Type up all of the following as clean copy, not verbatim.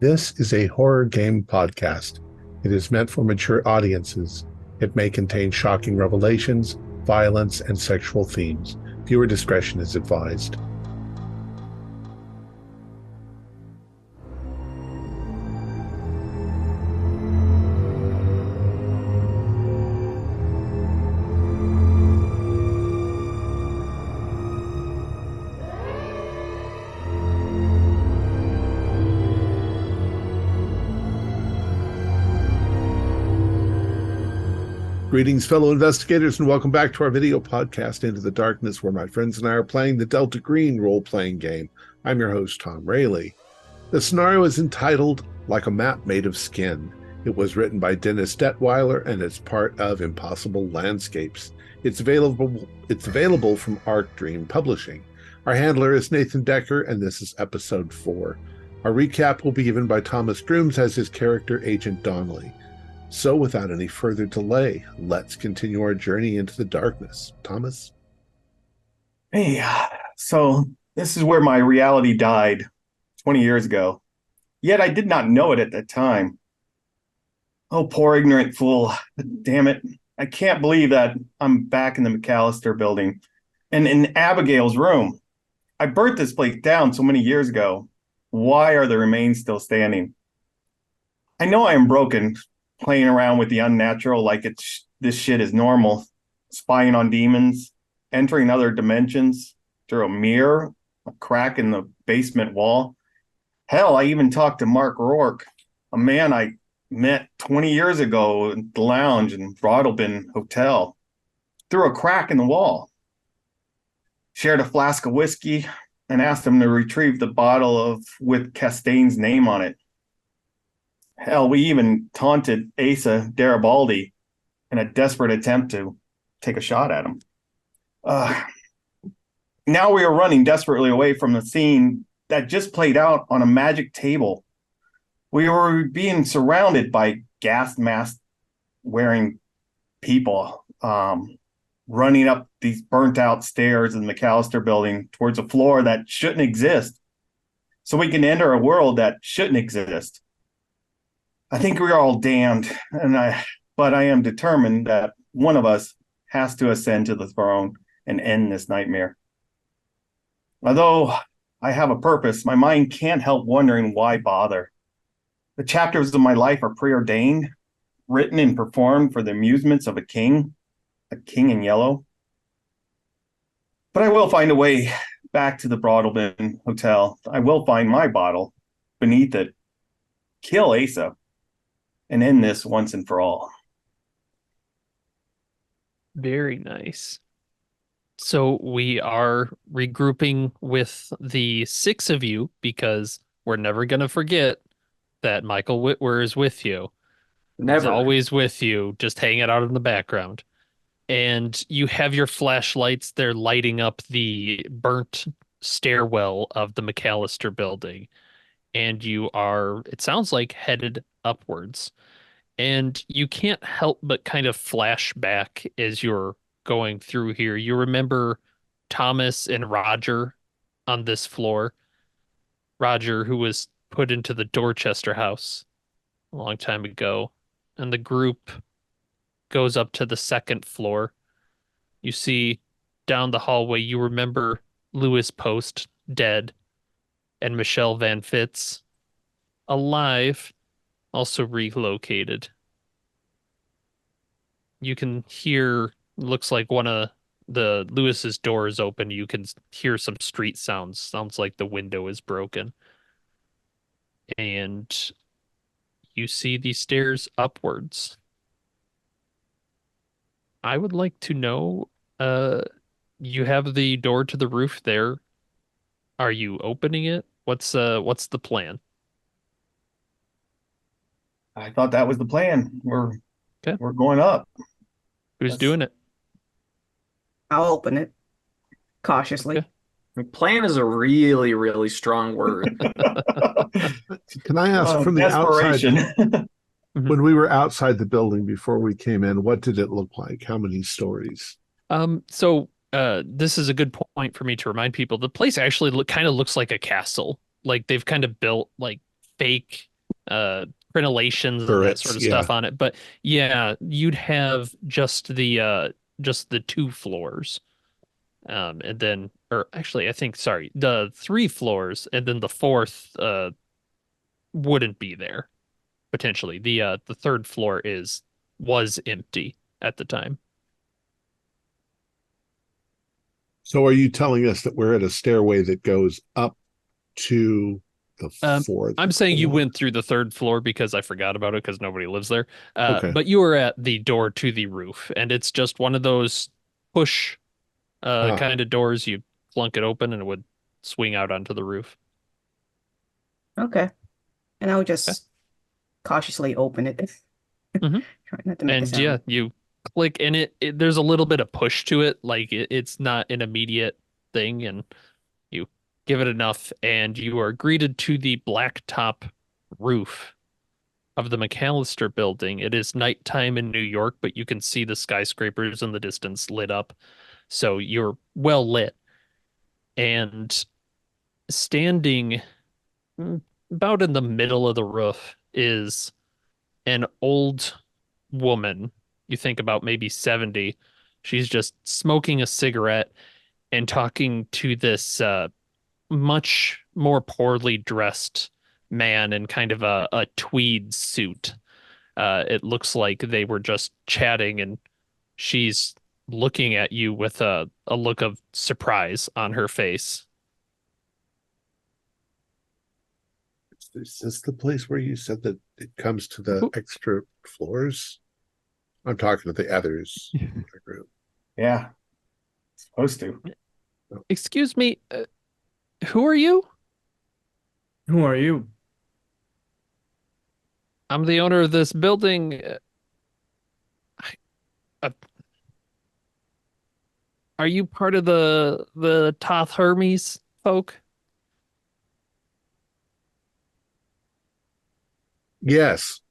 This is a horror game podcast. It is meant for mature audiences. It may contain shocking revelations, violence, and sexual themes. Viewer discretion is advised. Greetings, fellow investigators, and welcome back to our video podcast, Into the Darkness, where my friends and I are playing the Delta Green role-playing game. I'm your host, Thom Raley. The scenario is entitled Like a Map Made of Skin. It was written by Dennis Detwiller, and it's part of Impossible Landscapes. It's available from Arc Dream Publishing. Our handler is Nathan Decker, and this is episode 4. Our recap will be given by Thomas Grooms as his character, Agent Donnelly. So without any further delay, let's continue our journey into the darkness. Thomas? Hey, so this is where my reality died 20 years ago. Yet I did not know it at that time. Oh, poor ignorant fool. Damn it. I can't believe that I'm back in the McAllister building and in Abigail's room. I burnt this place down so many years ago. Why are the remains still standing? I know I am broken, playing around with the unnatural like this shit is normal, spying on demons, entering other dimensions through a mirror, a crack in the basement wall. Hell, I even talked to Mark Rourke, a man I met 20 years ago at the lounge in Broadalbin Hotel, through a crack in the wall. Shared a flask of whiskey and asked him to retrieve the bottle with Castaigne's name on it. Hell, we even taunted Asa Garibaldi in a desperate attempt to take a shot at him. Now we are running desperately away from the scene that just played out on a magic table. We were being surrounded by gas mask wearing people running up these burnt out stairs in the McAllister building towards a floor that shouldn't exist, so we can enter a world that shouldn't exist. I think we're all damned, but I am determined that one of us has to ascend to the throne and end this nightmare. Although I have a purpose, my mind can't help wondering why bother. The chapters of my life are preordained, written and performed for the amusements of a king in yellow. But I will find a way back to the Broadalbin Hotel. I will find my bottle beneath it, kill Asa, and end this once and for all. Very nice. So we are regrouping with the 6 of you because we're never going to forget that Michael Whitwer is with you. He's Never. always with you, just hanging out in the background. And you have your flashlights. They're lighting up the burnt stairwell of the McAllister building. And you are, it sounds like, headed upwards. And you can't help but kind of flash back as you're going through here. You remember Thomas and Roger on this floor. Roger, who was put into the Dorchester house a long time ago. And the group goes up to the 2nd floor. You see down the hallway, you remember Lewis Post dead and Michelle Van Fitz alive, also relocated. You can hear, looks like one of the Lewis's doors open. You can hear some street sounds. Sounds like the window is broken. And you see these stairs upwards. I would like to know, you have the door to the roof there. Are you opening it? What's the plan? I thought that was the plan. We're going up. Who's doing it? I'll open it cautiously. Okay. Plan is a really, really strong word. Can I ask from the outside, desperation. when we were outside the building before we came in, what did it look like? How many stories? So this is a good point for me to remind people. The place actually kind of looks like a castle. Like they've kind of built like fake crenellations and that Turrets, sort of yeah. stuff on it. But yeah, you'd have just the 2 floors. And then, or actually, I think, sorry, the 3 floors, and then the fourth wouldn't be there potentially. The third floor was empty at the time. So are you telling us that we're at a stairway that goes up to the Um, fourth I'm saying you floor? went through the third floor because I forgot about it because nobody lives there. Okay. But you were at the door to the roof, and it's just one of those push Ah, kind of doors. You plunk it open, and it would swing out onto the roof. Okay. And I'll Okay. just cautiously open it. hmm Try not to make a And yeah, sound. you click, and there's a little bit of push to it, like it's not an immediate thing, and you give it enough, and you are greeted to the blacktop roof of the McAllister building. It is nighttime in New York, but you can see the skyscrapers in the distance lit up. So you're well lit. And standing about in the middle of the roof is an old woman. You think about maybe 70. She's just smoking a cigarette and talking to this much more poorly dressed man in kind of a tweed suit. It looks like they were just chatting, and she's looking at you with a look of surprise on her face. is this the place where you said that it comes to the Who- extra floors? I'm talking to the others in the group. Yeah, supposed to. Excuse me, who are you? Who are you? I'm the owner of this building. Uh, are you part of the Toth Hermes folk? Yes.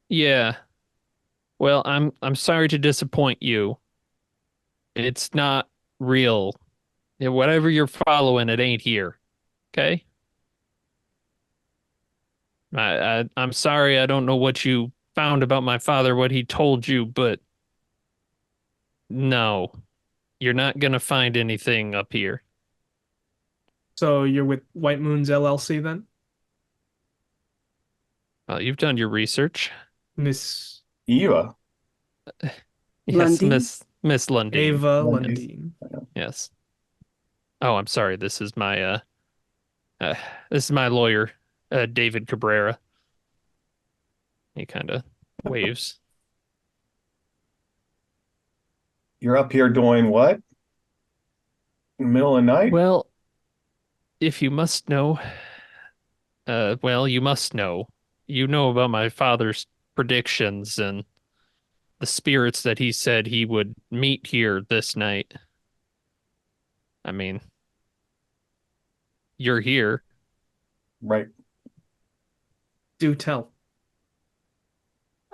Yeah. Well, I'm sorry to disappoint you. It's not real. Yeah, whatever you're following, it ain't here. Okay? I'm sorry, I don't know what you found about my father, what he told you, but no, you're not gonna find anything up here. So you're with White Moons LLC then? Well, you've done your research. Miss Eva. Yes, Lundy? Miss Lundeen. Ava Lundy's. Lundeen. Yes. Oh, I'm sorry. Uh, this is my lawyer, David Cabrera. He kind of waves. You're up here doing what? In the middle of the night? Well, if you must know, well, you must know. You know about my father's predictions and the spirits that he said he would meet here this night. I mean, you're here. Right. Do tell.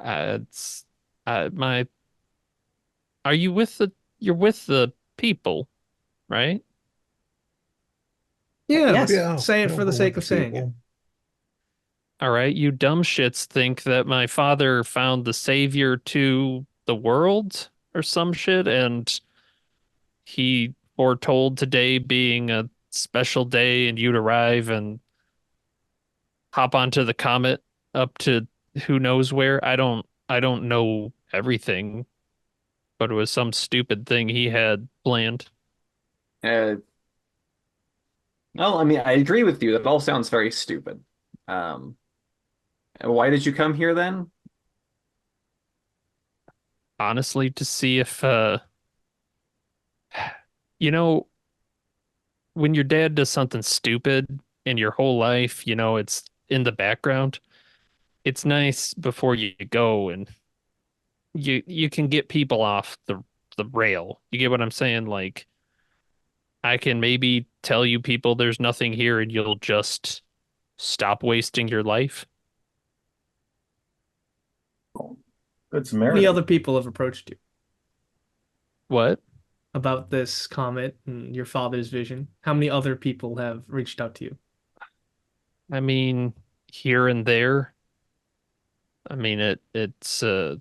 It's my. Are you with you're with the people, right? Yeah, Yes. Yeah. say it for the we're sake with of saying it. people. All right, you dumb shits think that my father found the savior to the world or some shit, and he foretold today being a special day and you'd arrive and hop onto the comet up to who knows where. I don't know everything, but it was some stupid thing he had planned. Uh, well, I mean, I agree with you. That all sounds very stupid. Um, why did you come here then? Honestly, to see if you know, when your dad does something stupid in your whole life, it's in the background. It's nice before you go and you can get people off the rail. You get what I'm saying? Like I can maybe tell you people there's nothing here and you'll just stop wasting your life. Good How many Samaritan. other people have approached you What? about this comet and your father's vision? How many other people have reached out to you? I mean, here and there. I mean, it's I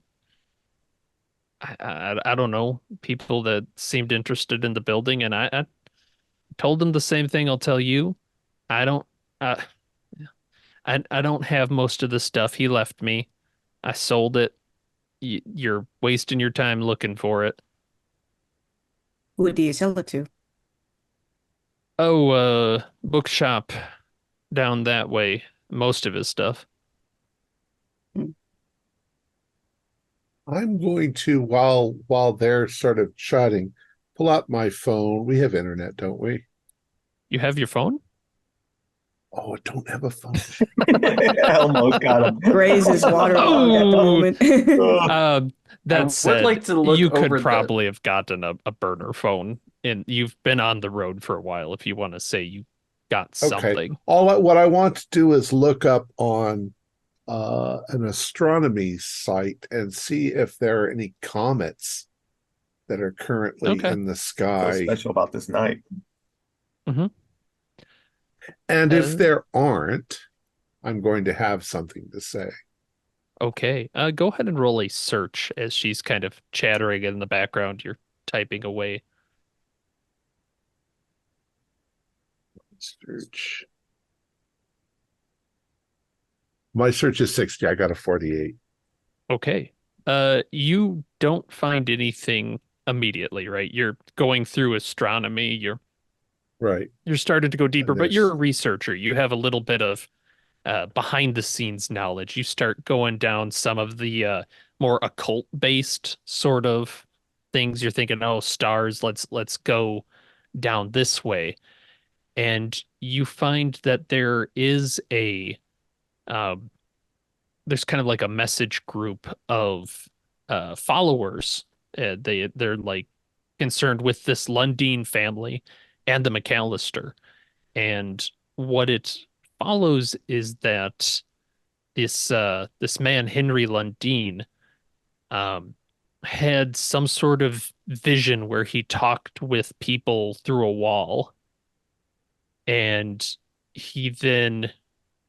don't know, people that seemed interested in the building, and I told them the same thing I'll tell you. I don't uh, I don't have most of the stuff he left me. I sold it. You're wasting your time looking for it. Who do you sell it to? Oh, bookshop down that way. Most of his stuff. Hmm. I'm going to, while they're sort of chatting, pull out my phone. We have internet, don't we? You have your phone? Oh, I don't have a phone. Elmo got him. Graze is waterlogged at the Oh. moment. Uh, I that would said, like to look you could over the- probably have gotten a burner phone, and you've been on the road for a while if you want to say you got Okay. something. What I want to do is look up on an astronomy site and see if there are any comets that are currently Okay. in the What's sky. special about this night? And if Uh, there aren't, I'm going to have something to say. Okay. Go ahead and roll a search as she's kind of chattering in the background. You're typing away. Search. My search is 60. I got a 48. Okay. You don't find anything immediately, right? You're going through astronomy. Right. You're starting to go deeper, And but you're a there's researcher. You have a little bit of behind the scenes knowledge. You start going down some of the more occult based sort of things. You're thinking, oh, stars, let's go down this way. And you find that there is a um, there's kind of like a message group of followers. They're like concerned with this Lundeen family and the McAllister. And what it follows is that this man Henry Lundeen um, had some sort of vision where he talked with people through a wall, and then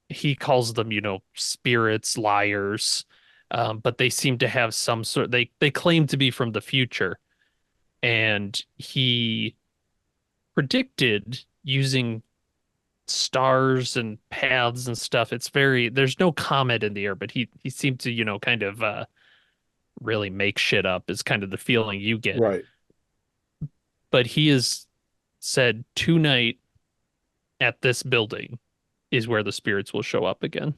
he calls them, spirits, liars, but they seem to have some sort. They claim to be from the future, and he predicted using stars and paths and stuff. There's no comet in the air, but he seemed to, kind of really make shit up is kind of the feeling you get. right. But he has said tonight at this building is where the spirits will show up again.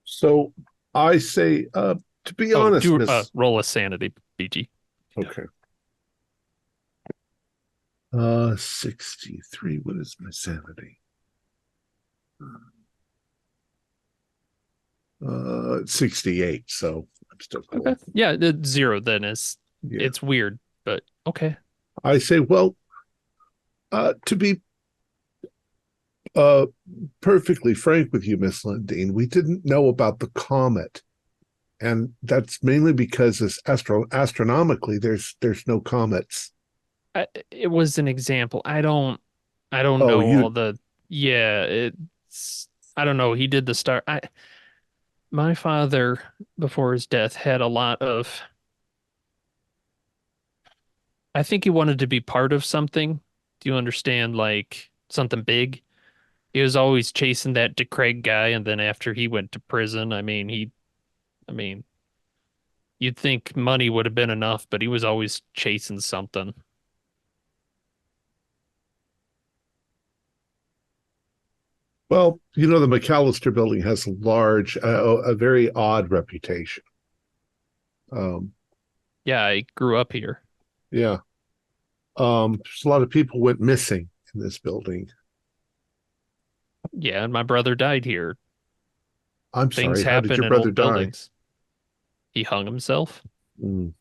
So I say, to be Oh, honest, do Miss. roll a sanity, BG. Okay. 63. What is my sanity? 68. So I'm still cool. Okay. Yeah, the 0 then is Yeah. it's weird, but okay. I say, well, to be perfectly frank with you, Miss Lundeen, we didn't know about the comet, and that's mainly because astronomically there's no comets. It was an example. I don't Oh, know all the yeah, it's I don't know. He did the star. My father before his death had a lot of I think he wanted to be part of something. Do you understand? Like something big. He was always chasing that DeCraig guy, and then after he went to prison, I mean, you'd think money would have been enough, but he was always chasing something. Well, the McAllister building has a very odd reputation. Yeah, I grew up here. Yeah. There's a lot of people went missing in this building. Yeah, and my brother died here. I'm Things sorry. How did happen your in brother old die? buildings. He hung himself. Mm.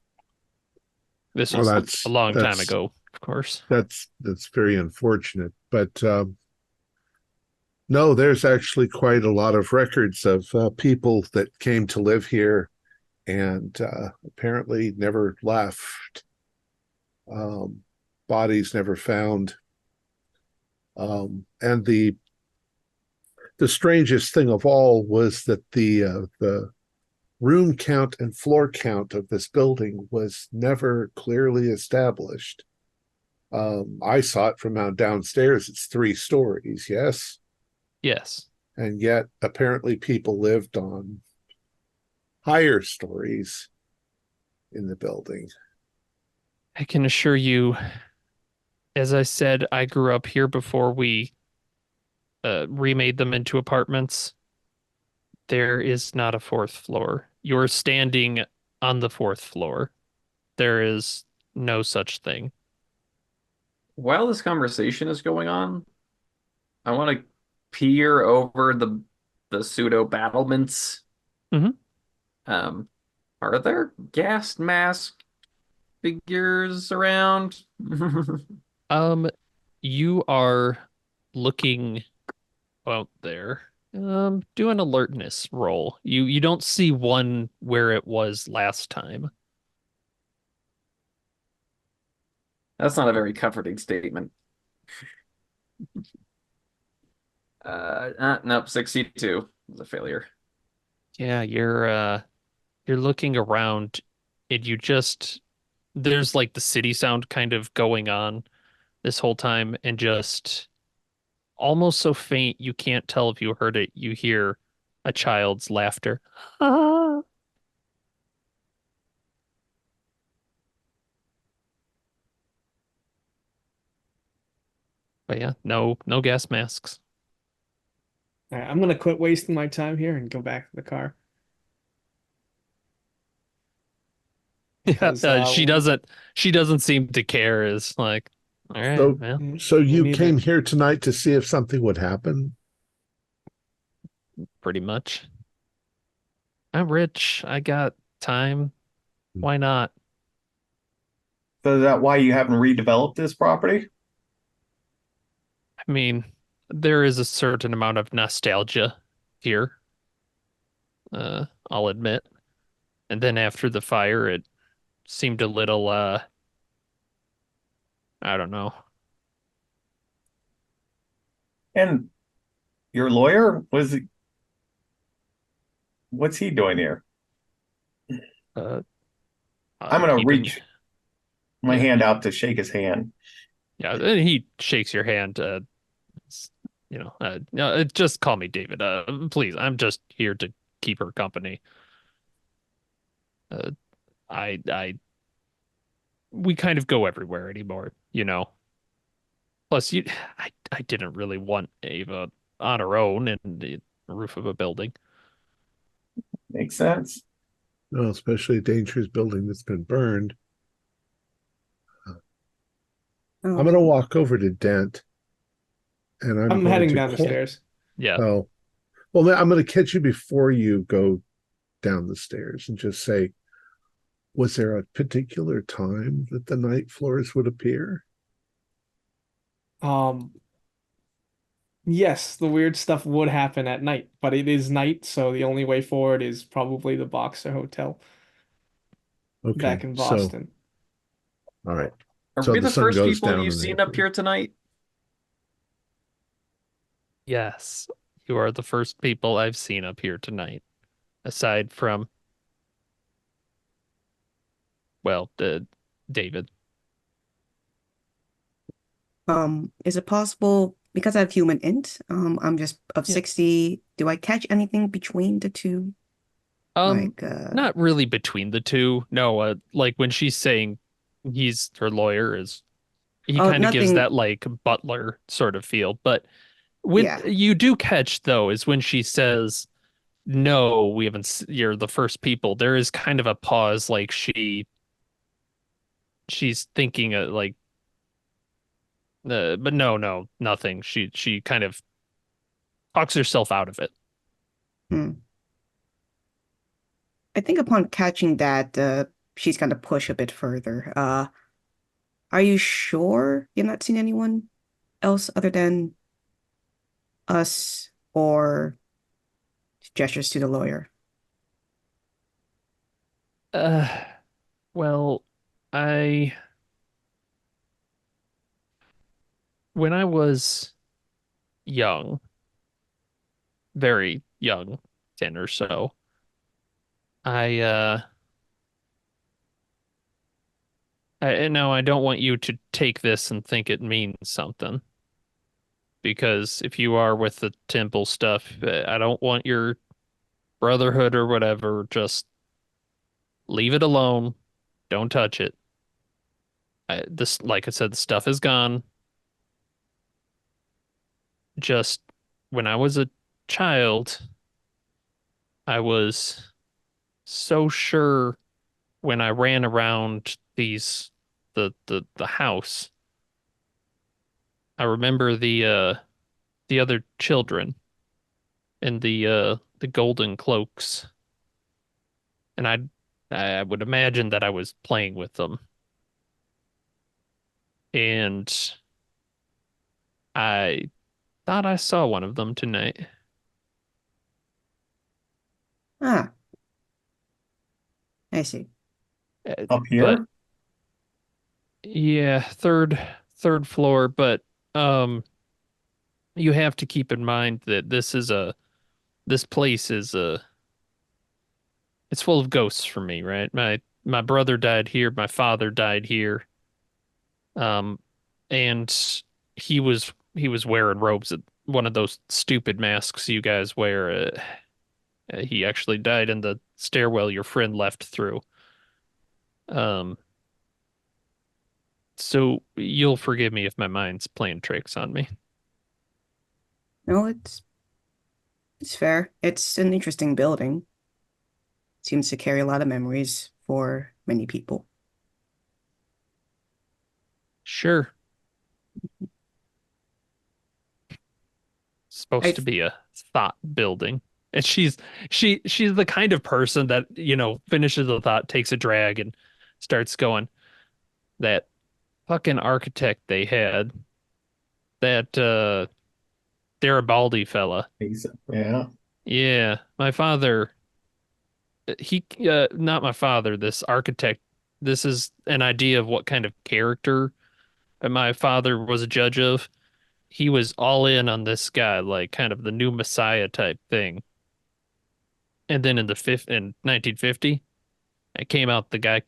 This Well, was a long time ago, of course. That's very unfortunate. But no, there's actually quite a lot of records of people that came to live here and apparently never left. Bodies never found. And the strangest thing of all was that the room count and floor count of this building was never clearly established. I saw it from downstairs. It's 3 stories, yes? Yes. And yet apparently people lived on higher stories in the building. I can assure you, as I said, I grew up here before we remade them into apartments. There is not a 4th floor. You're standing on the 4th floor. There is no such thing. While this conversation is going on, I want to peer over the pseudo battlements. Mhm. Are there gas mask figures around? You are looking out there. Do an alertness roll. You don't see one where it was last time. That's not a very comforting statement. Nope, 62 is a failure. Yeah, you're looking around and you just there's like the city sound kind of going on this whole time and just almost so faint you can't tell if you heard it. You hear a child's laughter. Ah. But yeah, no gas masks. All right, I'm gonna quit wasting my time here and go back to the car. Yeah, Because she doesn't seem to care. Is like, all right, So, well, so me you neither. came here tonight to see if something would happen? pretty much. I'm rich. I got time. Why not? So is that why you haven't redeveloped this property? I mean, there is a certain amount of nostalgia here. I'll admit. And then after the fire, it seemed a little, I don't know. And your lawyer what's he doing here? Uh, I'm gonna keeping, reach my yeah, hand out to shake his hand. yeah. And he shakes your hand. No, just call me David. Please, I'm just here to keep her company. Uh, I we kind of go everywhere anymore, you know. Plus, I didn't really want Ava on her own in the roof of a building. Makes sense. No, especially a dangerous building that's been burned. I'm going to Oh, walk over to Dent and I'm I'm going heading to down the stairs. Yeah. Oh, well, I'm going to catch you before you go down the stairs and just say, was there a particular time that the night floors would appear? Um, yes, the weird stuff would happen at night, but it is night, so the only way forward is probably the Boxer Hotel Okay, back in so, Boston. all right. Are So we the the sun first goes people down you've in seen up April. here tonight? Yes. You are the first people I've seen up here tonight, aside from, well, David. is it possible because I have human int, I'm just of Yeah. 60, do I catch anything between the two? Um, Like Not really between the two. No, like when she's saying he's her lawyer is he oh, kind of gives nothing. that like butler sort of feel. But with Yeah. you do catch though is when she says, "No, we haven't. You're the first people." There is kind of a pause, like she's thinking like, but no, nothing. She kind of talks herself out of it. Hmm. I think upon catching that, she's gonna push a bit further. Are you sure you've not seen anyone else other than us or gestures to the lawyer? Uh, well, I when I was young, very young, 10 or so. I no, I don't want you to take this and think it means something. Because if you are with the temple stuff, I don't want your brotherhood or whatever. Just leave it alone. Don't touch it. This, like I said, the stuff is gone. Just when I was a child, I was so sure when I ran around the house. I remember the other children in the golden cloaks, and I would imagine that I was playing with them, and I thought I saw one of them tonight. Ah, I see. Up But here? yeah, third floor, but um you have to keep in mind that this place is it's full of ghosts for me, right? My brother died here, my father died here. Um and he was wearing robes, one of those stupid masks you guys wear. He actually died in the stairwell your friend left through. Um so you'll forgive me if my mind's playing tricks on me. No, it's fair. It's an interesting building. Seems to carry a lot of memories for many people. Sure. Supposed to I've be a thought building. And she's the kind of person that, finishes a thought, takes a drag, and starts going, that fucking architect they had, that Garibaldi fella. Yeah. Yeah, my father, he not my father, this architect, this is an idea of what kind of character my father was a judge of. He was all in on this guy, like kind of the new messiah type thing. And then in 1950, it came out the guy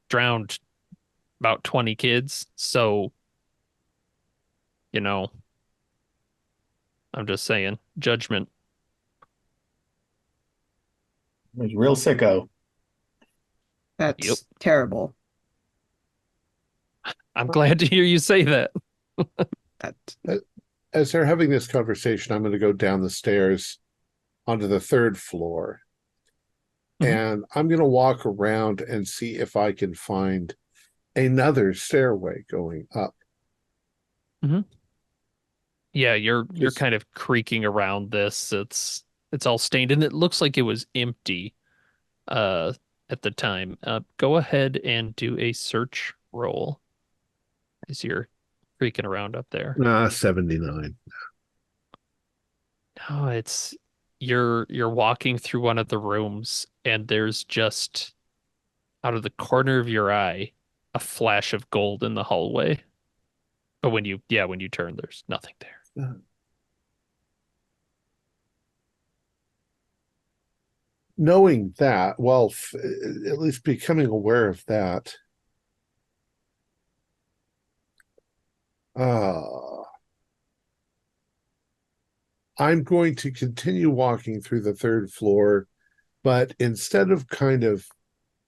drowned about 20 kids. So, you know, I'm just saying, judgment. It's real sicko. Yep. That's terrible. I'm glad to hear you say that. That As they're having this conversation, I'm going to go down the stairs onto the third floor. Mhm. And I'm going to walk around and see if I can find another stairway going up. hmm Yeah, you're Just kind of creaking around this. It's all stained and it looks like it was empty uh at the time. Go ahead and do a search roll as you're creaking around up there. 79. No, it's you're walking through one of the rooms and there's just out of the corner of your eye a flash of gold in the hallway. But when you turn, there's nothing there. Knowing that, well, at least becoming aware of that, uh, I'm going to continue walking through the third floor, but instead of kind of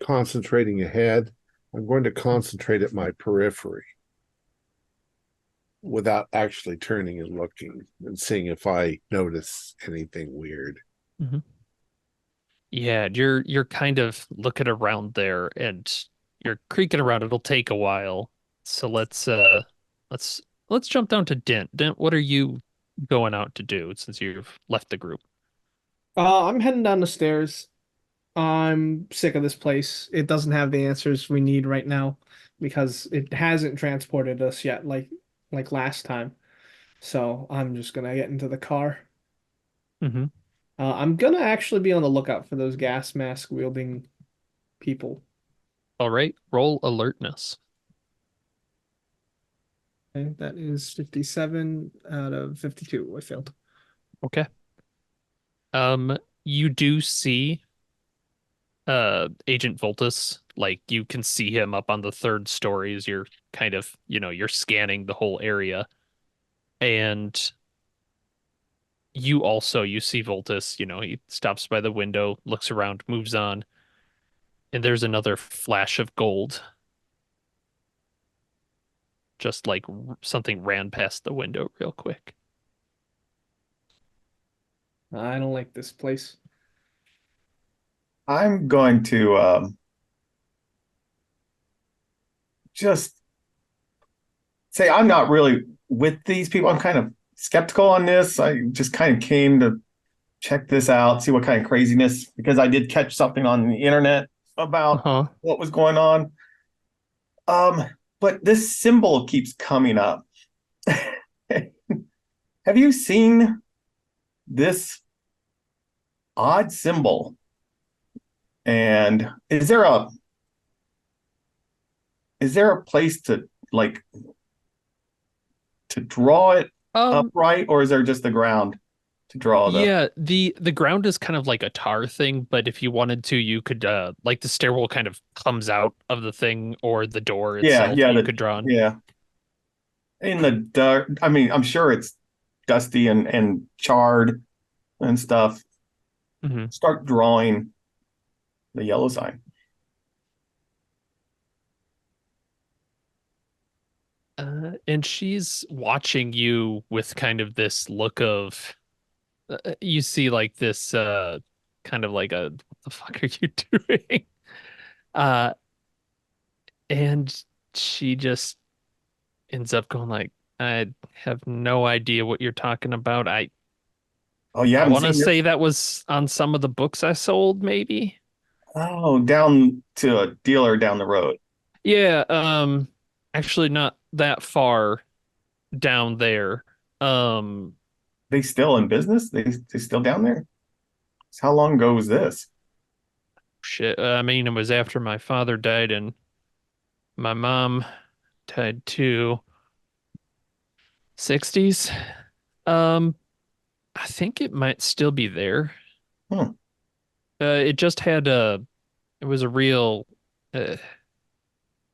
concentrating ahead, I'm going to concentrate at my periphery without actually turning and looking and seeing if I notice anything weird. Mhm. Yeah, you're kind of looking around there and you're creaking around. It'll take a while. So let's let's jump down to Dent. Dent, what are you going out to do since you've left the group? I'm heading down the stairs. I'm sick of this place. It doesn't have the answers we need right now because it hasn't transported us yet, like last time. So I'm just gonna get into the car. Mm-hmm. I'm gonna actually be on the lookout for those gas mask wielding people. All right, roll alertness. Okay, that is 57 out of 52. I failed. Okay. You do see Agent Voltus, like you can see him up on the third story as you're kind of, you're scanning the whole area. And you see Voltus, he stops by the window, looks around, moves on, and there's another flash of gold. Just like something ran past the window real quick. I don't like this place. I'm going to just say I'm not really with these people. I'm kind of skeptical on this. I just kind of came to check this out, see what kind of craziness, because I did catch something on the internet about Uh-huh. what was going on. But this symbol keeps coming up. Have you seen this odd symbol? And is there a place to like to draw it upright, or is there just the ground to draw the? Yeah, the ground is kind of like a tar thing, but if you wanted to, you could like the stairwell kind of comes out of the thing, or the door itself you could draw on. Yeah. In the dark, I mean, I'm sure it's dusty and charred and stuff. Mhm. Start drawing the yellow sign. And she's watching you with kind of this look of you see like this kind of like a what the fuck are you doing? Uh and she just ends up going like, I have no idea what you're talking about. Oh, you I haven't want to seen say that was on some of the books I sold, maybe. Oh, down to a dealer down the road. Yeah, actually not that far down there. Um, They still in business? They still down there? How long ago was this? shit. I mean, it was after my father died and my mom died too. 60s. Um, I think it might still be there. Hmm. It just had it was a real, uh,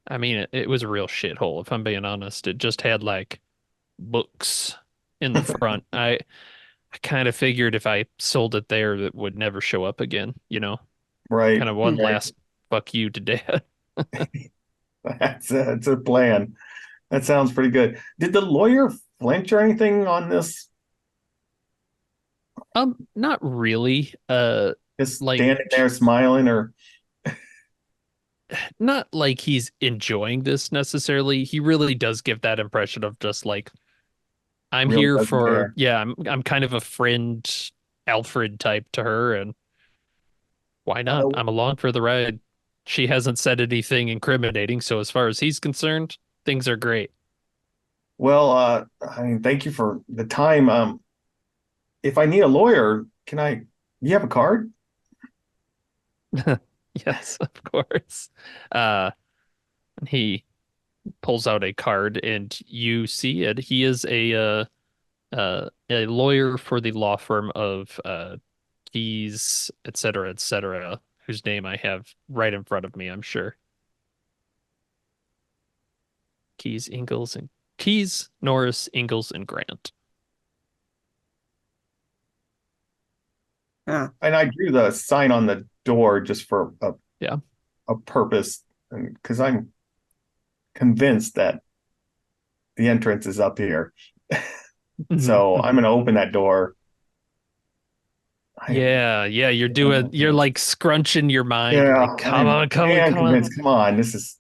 I mean, it was a real shithole, if I'm being honest. It just had like books in the front. I kind of figured if I sold it there, it would never show up again, Right. Kind of one Right. last fuck you to dad. That's a plan. That sounds pretty good. Did the lawyer flinch or anything on this? Not really. Just Like standing there smiling, or not like he's enjoying this necessarily. He really does give that impression of just like I'm really here doesn't for, care? yeah, I'm kind of a friend Alfred type to her, and why not? Uh, I'm along for the ride. She hasn't said anything incriminating, so as far as he's concerned, things are great. well, I mean, thank you for the time. If I need a lawyer, can I? You have a card? Yes, of course. Uh, he pulls out a card and you see it. He is a lawyer for the law firm of Keys, et cetera, whose name I have right in front of me, I'm sure. Keys, Norris, Ingalls, and Grant. Ah, And I drew the sign on the door just for Yeah. a purpose, because I'm convinced that the entrance is up here. So I'm going to open that door. Yeah, you're like scrunching your mind, Yeah, like, come on, come on, I'm come on. convinced. Come on, it's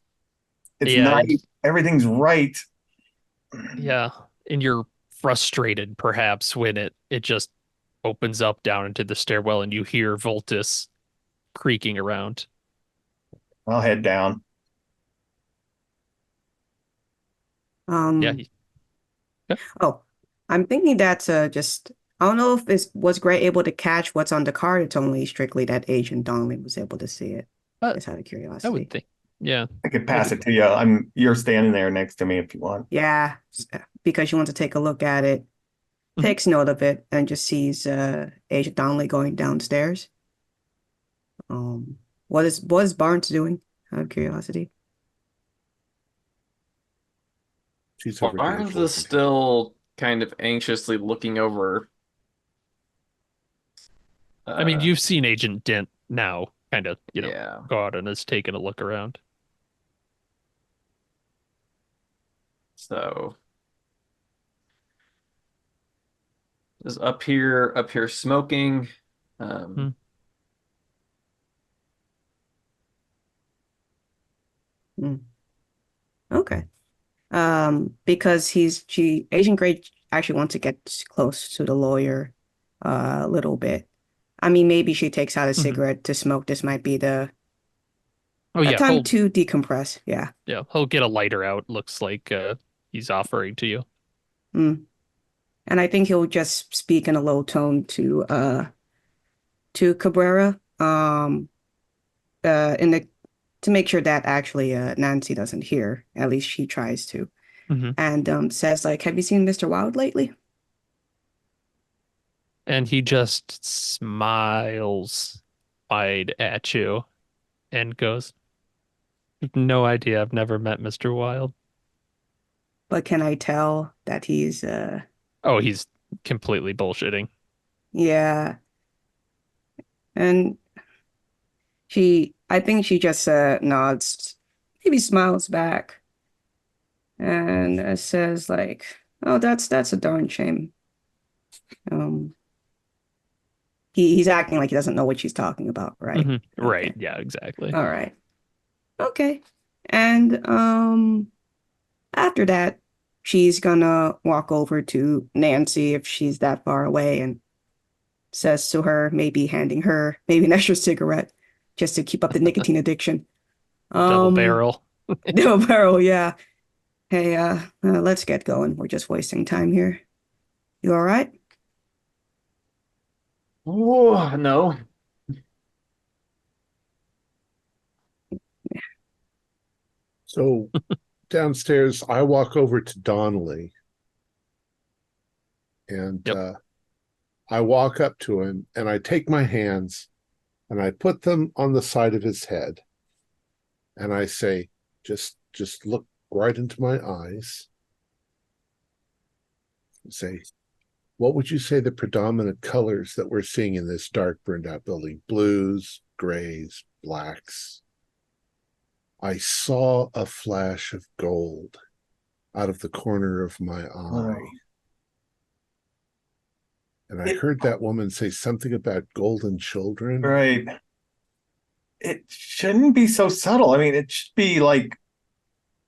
Yeah, night. Everything's right. yeah. And you're frustrated perhaps when it just opens up down into the stairwell and you hear Voltus creaking around. I'll head down. Yeah. um, oh, I'm thinking that just I don't know if it was Gray able to catch what's on the card. It's only strictly that Agent Donnelly was able to see it. Uh, Just out of I curiosity. would think. Yeah. I could pass it to you. You're standing there next to me if you want. Yeah, because she wants to take a look at it, Mhm. takes note of it, and just sees Agent Donnelly going downstairs. What is Barnes doing? Out of curiosity. She's over here Barnes is looking. still kind of anxiously looking over. I mean, you've seen Agent Dent now kind of, Yeah. go out and is taking a look around. So is up here smoking. Hmm. Okay. Because Agent Gray actually wants to get close to the lawyer a little bit. I mean, maybe she takes out a cigarette to smoke. This might be the Oh yeah, time to decompress. Yeah. he'll get a lighter out. Looks like he's offering to you. Mm. And I think he'll just speak in a low tone to Cabrera, to make sure that actually Nancy doesn't hear. At least she tries to. And says like, "Have you seen Mr. Wilde lately?" And he just smiles wide at you and goes, "No idea. I've never met Mr. Wilde." But can I tell that he's Oh, he's completely bullshitting. yeah. And I think she just nods, maybe smiles back, and says like, "Oh, that's a darn shame." He's acting like he doesn't know what she's talking about, right? Right. Okay. Yeah, exactly. All right. Okay. And after that, she's gonna walk over to Nancy if she's that far away and says to her, maybe handing her maybe an extra cigarette just to keep up the nicotine addiction. Double barrel. Double barrel, yeah. Hey, let's get going. We're just wasting time here. You all right? Oh, no. So downstairs, I walk over to Donnelly and I walk up to him and I take my hands and I put them on the side of his head and I say, just look right into my eyes and say, what would you say the predominant colors that we're seeing in this dark burned out building? Blues, grays, blacks. I saw a flash of gold out of the corner of my eye. And I heard that woman say something about golden children. Right. It shouldn't be so subtle. I mean, it should be like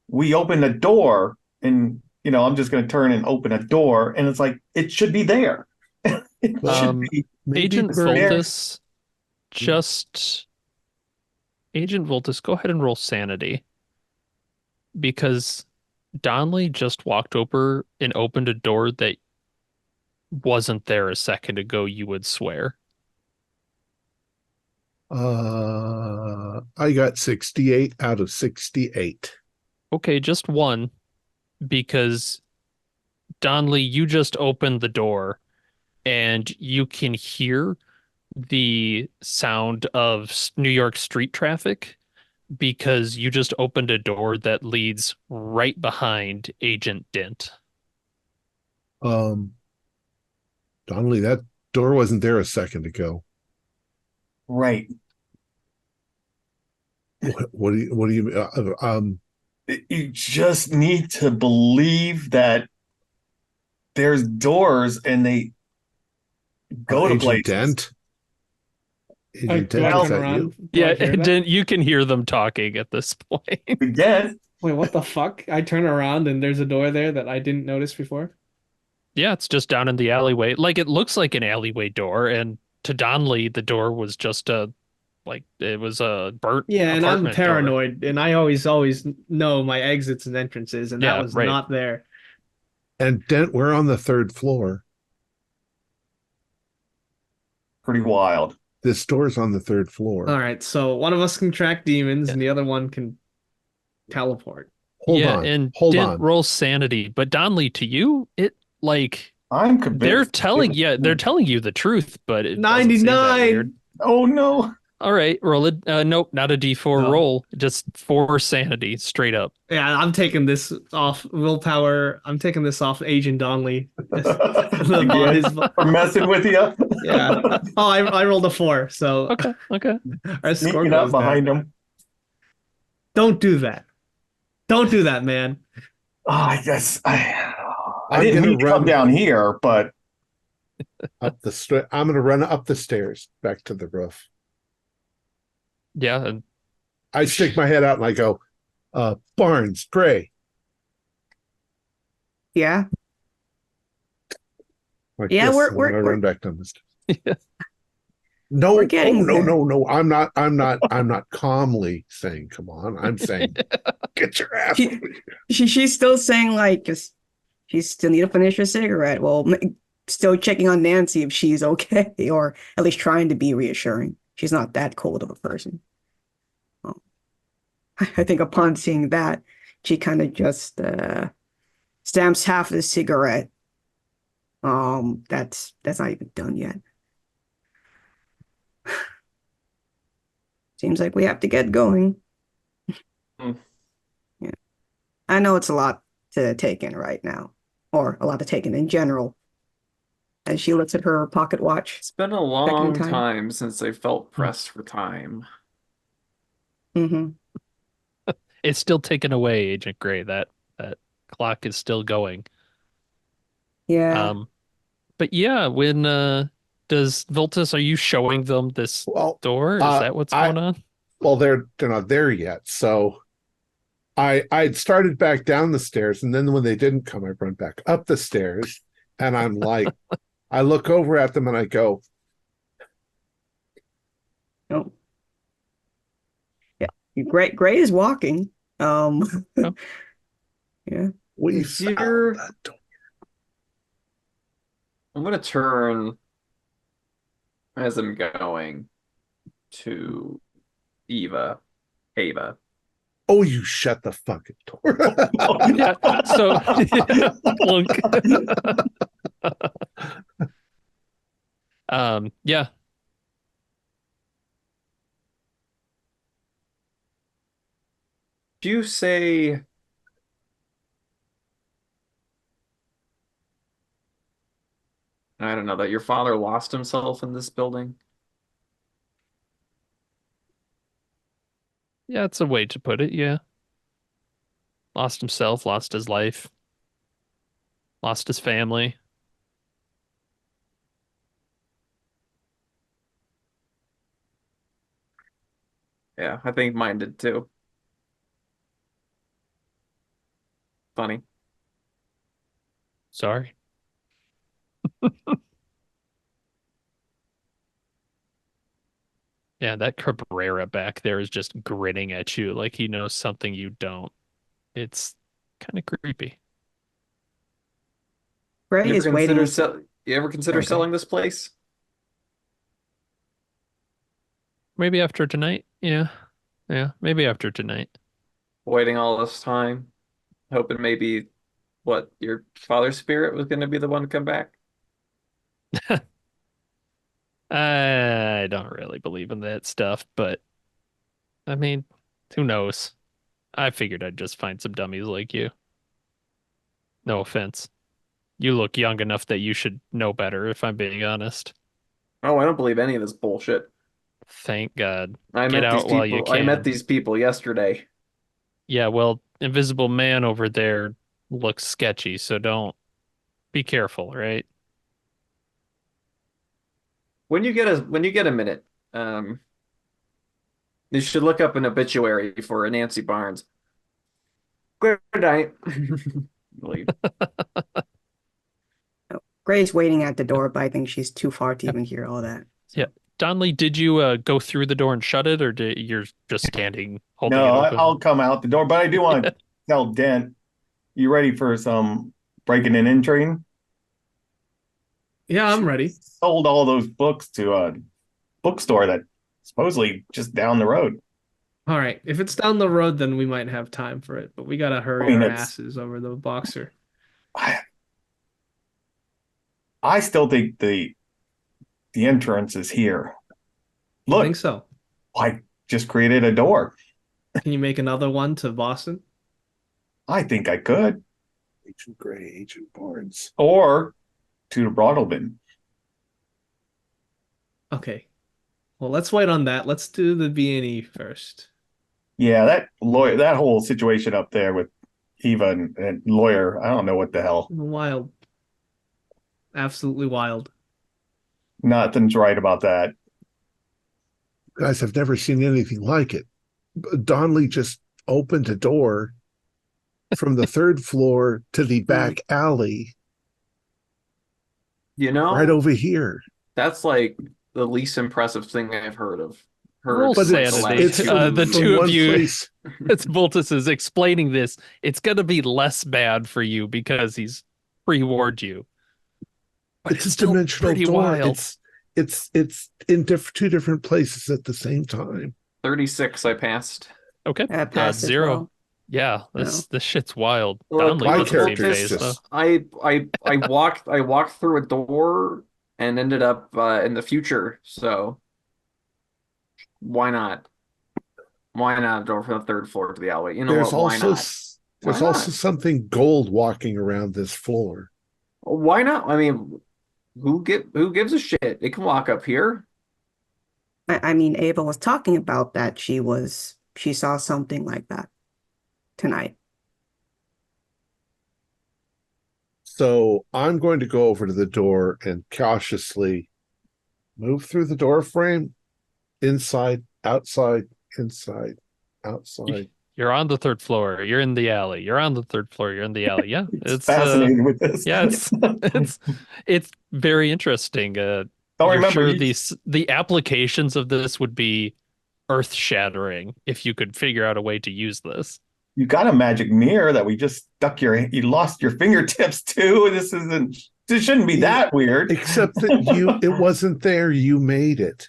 we open a door and, I'm just going to turn and open a door and it's like, it should be there. It should be. Agent there. Voltus, Agent Voltus, go ahead and roll sanity. Because Donnelly just walked over and opened a door that wasn't there a second ago, you would swear. I got 68 out of 68. Okay, just one, because Donnelly, you just opened the door and you can hear the sound of New York street traffic because you just opened a door that leads right behind Agent Dent. Donnelly, that door wasn't there a second ago. Right. What do you you just need to believe that there's doors and they go to places. Dent? Agent Do I Dent, is turn that around? you? Do I Yeah, hear that? Dent, you can hear them talking at this point. Again, Wait, what the fuck? I turn around and there's a door there that I didn't notice before. Yeah, it's just down in the alleyway. Like it looks like an alleyway door, and to Donnelly, the door was just it was a burnt Yeah, and I'm apartment door. paranoid, and I always know my exits and entrances, and that Yeah, was right. not there. And Dent, we're on the third floor. pretty wild. This door's on the third floor. All right, so one of us can track demons, and the other one can teleport. Hold yeah, on. and Hold didn't on. roll sanity. But Donley, to you, it like I'm convinced. they're telling you the truth, but it doesn't seem that 99. weird. Oh no. All right, roll it. Nope, not a D4 No. roll, just 4 sanity straight up. Yeah, I'm taking this off willpower. I'm taking this off Agent Donley. Again, for messing with you. Yeah. Oh, I rolled a 4, so Okay. our score Sneaking up goes down. behind him. Don't do that. Don't do that, man. Oh, I guess I I'm didn't gonna mean to come run down here, but up the I'm gonna run up the stairs back to the roof. Yeah, and I stick my head out and I go, Barnes, Gray. Yeah. Like Yeah, this, we're- and we're- then I we're- run back down the stairs. No, We're getting no, there. no. I'm not calmly saying, come on. I'm saying, get your ass. She's still saying like she still need to finish her cigarette. Well, still checking on Nancy if she's okay, or at least trying to be reassuring. She's not that cold of a person. I think upon seeing that, she kind of just stamps half the cigarette. That's not even done yet. Seems like we have to get going. Yeah, I know it's a lot to take in right now, or a lot to take in general. As she looks at her pocket watch. It's been a long time since I felt pressed for time. Mm-hmm. it's still taken away, Agent Gray. That clock is still going. Yeah. But yeah, when does Voltus, are you showing them this door? Is that what's going on? Well, they're not there yet. So I'd started back down the stairs, and then when they didn't come, I run back up the stairs, and I'm like, I look over at them and I go, Oh. Yeah. Gray is walking. Oh. Yeah. we Is found your- that door. I'm gonna turn as I'm going to Ava. Oh, you shut the fucking door. Yeah. So clunk. Yeah. Do you say I don't know that your father lost himself in this building? Yeah, it's a way to put it, yeah. Lost himself, lost his life, lost his family. Yeah, I think mine did too. Funny. Sorry. Yeah, that Cabrera back there is just grinning at you like he knows something you don't. It's kind of creepy. Gray is waiting. You ever consider Okay. selling this place? Maybe after tonight? Yeah. Yeah, maybe after tonight. Waiting all this time, hoping maybe what your father's spirit was going to be the one to come back? I don't really believe in that stuff, but I mean, who knows? I figured I'd just find some dummies like you. No offense. You look young enough that you should know better, if I'm being honest. Oh, I don't believe any of this bullshit. Thank God. I Get met these out while you people. I can. met these people yesterday. Yeah, well, Invisible Man over there looks sketchy, so don't be careful, right? When you get a minute, you should look up an obituary for Nancy Barnes. Good night. Leave. Gray's waiting at the door, but I think she's too far to even hear all that. Yeah. Donley, did you go through the door and shut it, or you're just standing holding no, it open? I'll come out the door, but I do want to tell Dent, you ready for some breaking and entering? Yeah, I'm ready. Sold all those books to a bookstore that supposedly just down the road. All right. If it's down the road, then we might have time for it, but we gotta hurry mean, our it's- asses over the boxer. I still think the entrance is here. I Look, think so. I just created a door. Can you make another one to Boston? I think I could. Agent Gray, Agent Barnes. Or to the Broadalbin. Okay. Well, let's wait on that. Let's do the B&E first. Yeah, that whole situation up there with Eva and lawyer, I don't know what the hell. Wild. Absolutely wild. Nothing's right about that. Guys, I've never seen anything like it. Donnelly just opened a door from the third floor to the back alley You know, right over here. that's like the least impressive thing I've heard of. Roll But sanity. it's from, The from two of one you, place. it's Voltus is explaining this. It's going to be less bad for you because he's pre-warned you. But It's a still dimensional pretty door. wild. It's in two different places at the same time. 36 I passed. Okay. Pass as 0. well. Yeah, this shit's wild. Look, Donnelly my doesn't seem character is phased, just- though. I walked through a door and ended up in the future. So why not? Why not a door from the third floor to the alleyway? You know There's what? Why also not? there's Why also not? something gold walking around this floor. Why not? I mean, who gives a shit? It can walk up here. I mean, Ava was talking about that. She saw something like that tonight. So I'm going to go over to the door and cautiously move through the door frame, inside, outside, inside, outside. You're on the third floor. You're in the alley. You're on the third floor. You're in the alley. Yeah, It's fascinating with this. yeah, it's very interesting. Don't You're remember sure you- the applications of this would be earth-shattering if you could figure out a way to use this. You got a magic mirror that we just you lost your fingertips to. This shouldn't be that weird. Except that it wasn't there. You made it.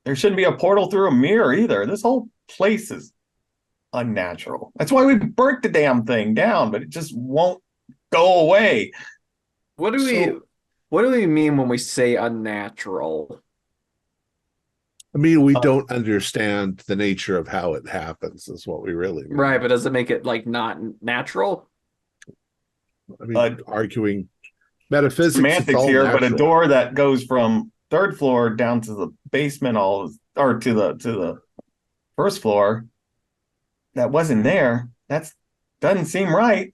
There shouldn't be a portal through a mirror either. This whole place is unnatural. That's why we burnt the damn thing down, but it just won't go away. What do we mean when we say unnatural? I mean, we don't understand the nature of how it happens, is what we really mean. Right, but does it make it like not natural? I mean, arguing metaphysics. It's Semantics all here, but a natural. door that goes from third floor down to the basement or to the first floor that wasn't there. Doesn't seem right.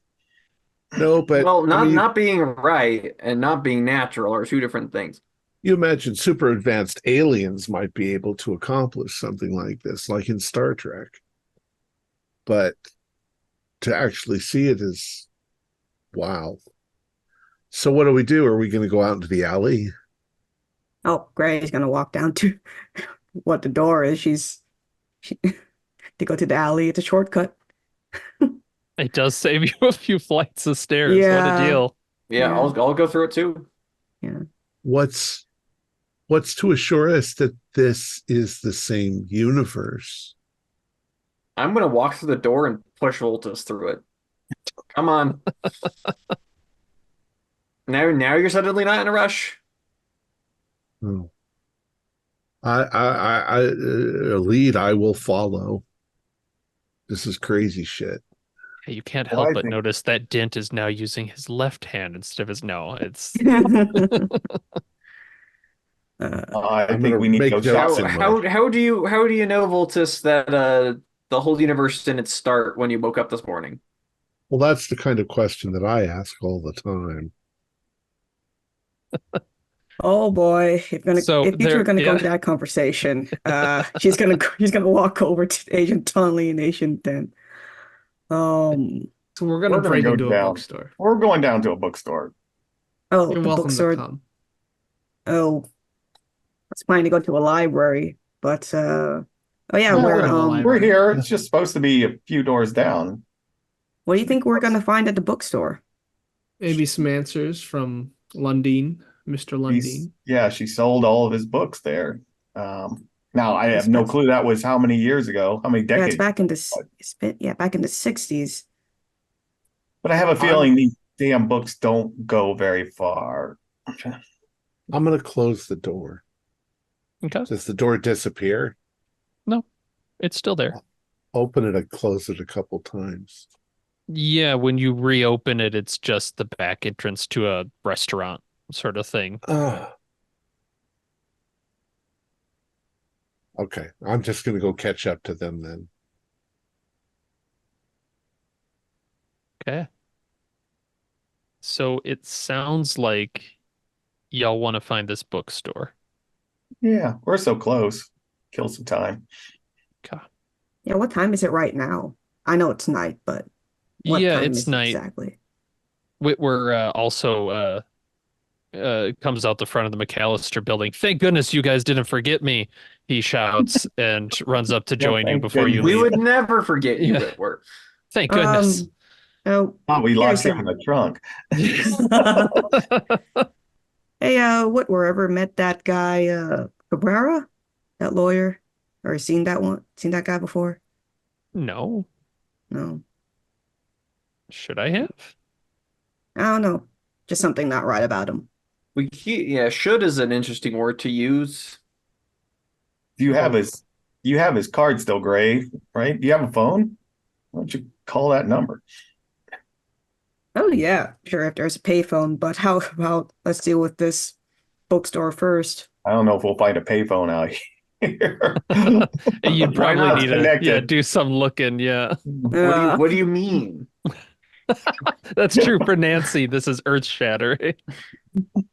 No, but Well, I mean, not being right and not being natural are two different things. you imagine super advanced aliens might be able to accomplish something like this, like in Star Trek. But to actually see it is wow. So what do we do? Are we going to go out into the alley? Oh, Gray's gonna walk down to what the door is. To go to the alley. It's a shortcut. It does save you a few flights of stairs. What Yeah. a deal. Yeah, Yeah. I'll go through it too. Yeah. What's to assure us that this is the same universe? I'm gonna walk through the door and push Voltus through it. Come on. Now you're suddenly not in a rush. Oh. I lead. I will follow. This is crazy shit. Hey, you can't Well, help I but think- notice that Dent is now using his left hand instead of his no. It's I I'm think gonna we need to make go notes shopping. in How do you know, Voltus, that the whole universe didn't start when you woke up this morning? Well, that's the kind of question that I ask all the time. Oh boy, So if you two there- are gonna go yeah. into that conversation, he's gonna walk over to Agent Tunley and Agent Den. So we're gonna We're gonna break go into a down. bookstore. We're going down to a bookstore. Oh, You're the welcome to bookstore. come. Oh, I was planning to go to a library, but oh yeah, Well, where we're in the library. We're here. It's just supposed to be a few doors down. what do you think we're gonna find at the bookstore? Maybe some answers from Lundeen, Mr. Lundeen. Yeah, she sold all of his books there. Now, I have It's no back- clue that was how many years ago, how many Yeah, it's decades. back in back in the 60s. But I have a I'm feeling these damn books don't go very far. I'm gonna close the door. Okay. Does the door disappear? No, it's still there. Open it and close it a couple times. Yeah, when you reopen it, it's just the back entrance to a restaurant sort of thing. Okay, I'm just gonna go catch up to them then. Okay. So it sounds like y'all want to find this bookstore. Yeah, we're so close. Kill some time. Okay. Yeah, what time is it right now? I know it's night, but what Yeah, time it's is it night. exactly? We're also comes out the front of the McAllister building. Thank goodness you guys didn't forget me, he shouts and runs up to Well, join you thank before you goodness. We leave. would never forget you, Yeah. Whitworth. Thank goodness. Oh, Oh, we locked Seriously. him in the trunk. hey, what wherever met that guy, Cabrera, that lawyer, or seen that guy before? No, No, should I have? I don't know. Just something not right about him. Yeah, should is an interesting word to use. Do you have his card still, Gray, right? Do you have a phone? Why don't you call that number? Oh yeah, sure. If there's a payphone, but how about let's deal with this bookstore first? I don't know if we'll find a payphone out here. You'd Why probably not? need to Connected. do some looking. Yeah, What do you mean? that's true for Nancy. This is earth shattering. I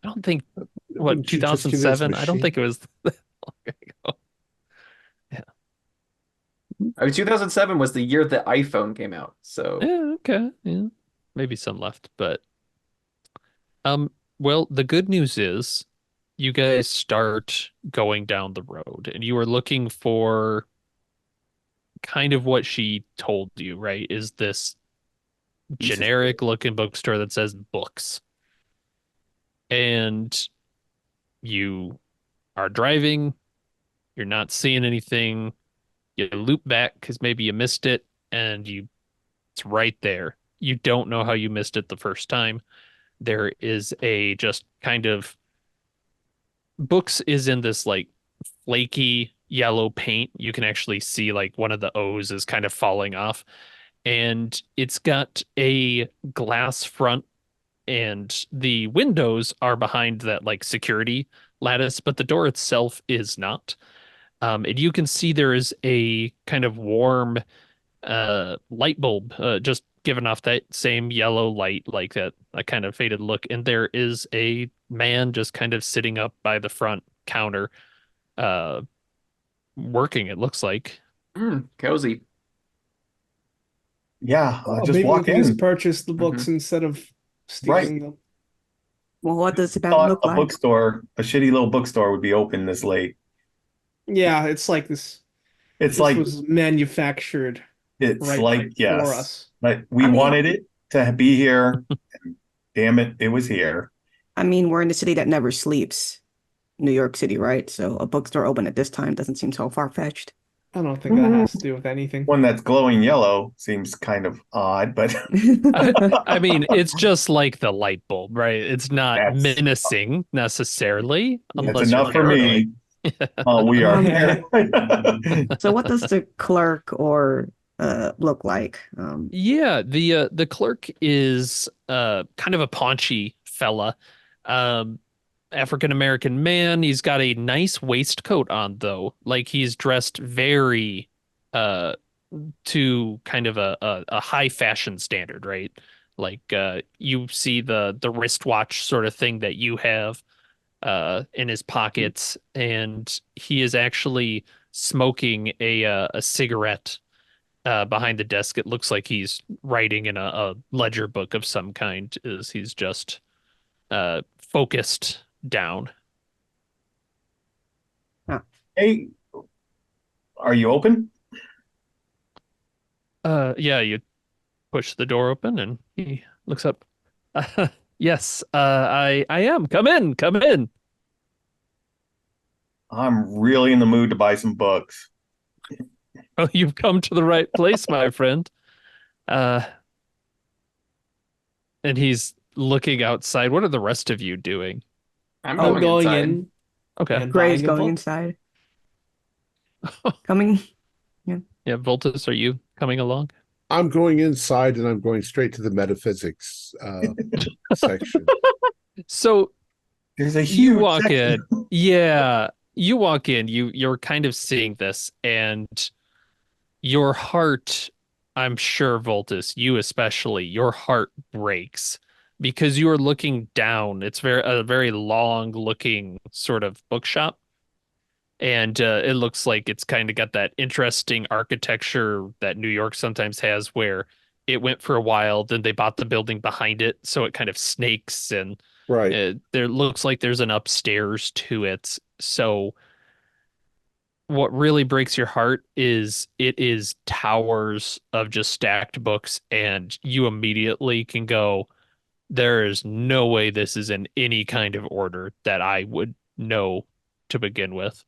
don't think what Wouldn't you just get his 2007. I don't machine? think it was that long ago. Yeah. I mean, 2007 was the year the iPhone came out. So Yeah. Okay. Yeah. Maybe some left, but well, the good news is you guys start going down the road and you are looking for kind of what she told you, right? Is this generic looking bookstore that says books. And you are driving, you're not seeing anything. You loop back because maybe you missed it and it's right there. You don't know how you missed it the first time. There is a just kind of books is in this like flaky yellow paint. You can actually see like one of the O's is kind of falling off. And it's got a glass front and the windows are behind that like security lattice, but the door itself is not. And you can see there is a kind of warm light bulb just giving off that same yellow light, like that a kind of faded look. And there is a man just kind of sitting up by the front counter, uh, working, it looks like. cozy. Yeah, just Maybe we walk can just in. purchase the books instead of stealing them. Well, what does the bank Thought look a like? bookstore, a shitty little bookstore would be open this late. Yeah, it's like this. It's This like was manufactured it's right like for yes. us. Like we I mean- wanted it to be here. And damn it, it was here. I mean, we're in a city that never sleeps, New York City, right? So a bookstore open at this time doesn't seem so far-fetched. I don't think that has to do with anything. One that's glowing yellow seems kind of odd, but I mean, it's just like the light bulb, right? It's not That's- menacing necessarily, that's unless you're enough for me. We are here. So what does the clerk or look like? Yeah, the clerk is kind of a paunchy fella. African American man. He's got a nice waistcoat on though. Like he's dressed very uh to kind of a high fashion standard, right? Like you see the wristwatch sort of thing that you have in his pockets, and he is actually smoking a cigarette behind the desk. It looks like he's writing in a ledger book of some kind, is he's just focused down. Hey, are you open? Yeah, you push the door open and he looks up. Yes, I am. Come in, come in. I'm really in the mood to buy some books. Well, you've come to the right place, my friend. Uh, and he's looking outside. What are the rest of you doing? I'm Oh, I'm going going inside. in Okay. and Gray's buying a going book. inside. Coming. Yeah, Voltus, are you coming along? I'm going inside and I'm going straight to the metaphysics section. So There's a you huge walk section. in. Yeah, you walk in. You're kind of seeing this, and your heart, I'm sure, Voltus, you especially, your heart breaks because you are looking down. It's a very long looking sort of bookshop. And it looks like it's kind of got that interesting architecture that New York sometimes has, where it went for a while, then they bought the building behind it, so it kind of snakes, and Right. there looks like there's an upstairs to it. So what really breaks your heart is it is towers of just stacked books, and you immediately can go, there is no way this is in any kind of order that I would know to begin with.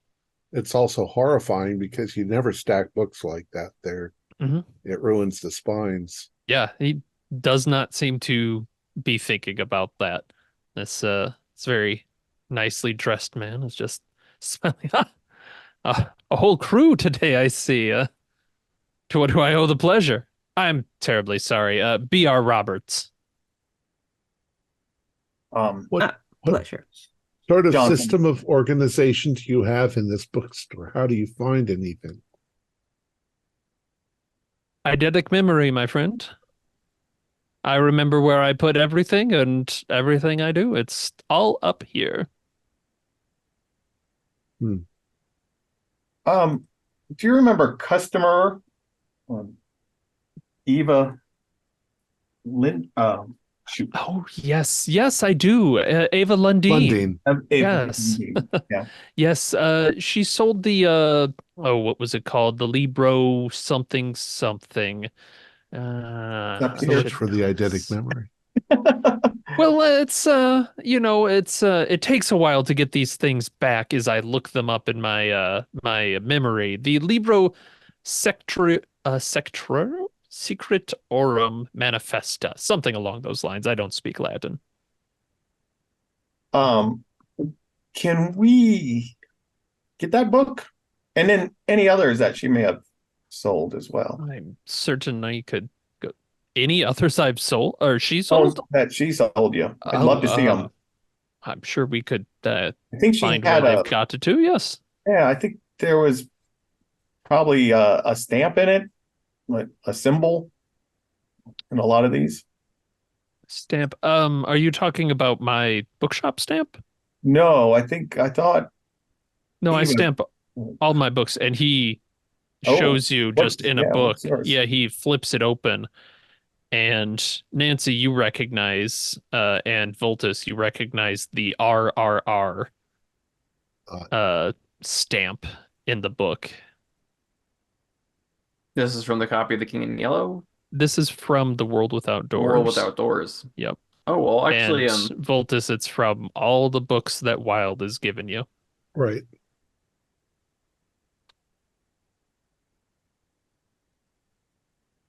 It's also horrifying because you never stack books like that there. Mhm. It ruins the spines. Yeah, he does not seem to be thinking about that. This very nicely dressed man is just smiling. A whole crew today, I see. To what do I owe the pleasure? I'm terribly sorry. B.R. Roberts. What Pleasure. sort of Johnson. system of organization do you have in this bookstore? How do you find anything? Eidetic memory, my friend. I remember where I put everything and everything I do. It's all up here. Do you remember customer Eva Lynn? Shoot. Oh, yes. Yes, I do. Ava Lundeen. Yes. Yeah. Yes, she sold the what was it called? The Libro something something. Up So here. much for the eidetic memory. Well, it's it takes a while to get these things back as I look them up in my memory. The Libro Secretorum Manifesta, something along those lines. I don't speak Latin. Can we get that book? And then any others that she may have sold as well. I'm certain I could go. Any others I've sold or she Oh, sold? that she sold you. I'd Oh, love to see them. I'm sure we could I think she find had where they've got to. Yes. Yeah, I think there was probably a stamp in it, like a symbol in a lot of these. Stamp. Are you talking about my bookshop stamp? No, I thought No, I Even- stamp all my books, and he Oh, shows you what's- just in a yeah, book. what's yours? Yeah, he flips it open, and Nancy, you recognize, and Voltus, you recognize the RRR stamp in the book. This is from the copy of The King in Yellow. This is from The World Without The Doors. World Without Doors. Yep. Oh well, actually, And Voltus, it's from all the books that Wild has given you. Right.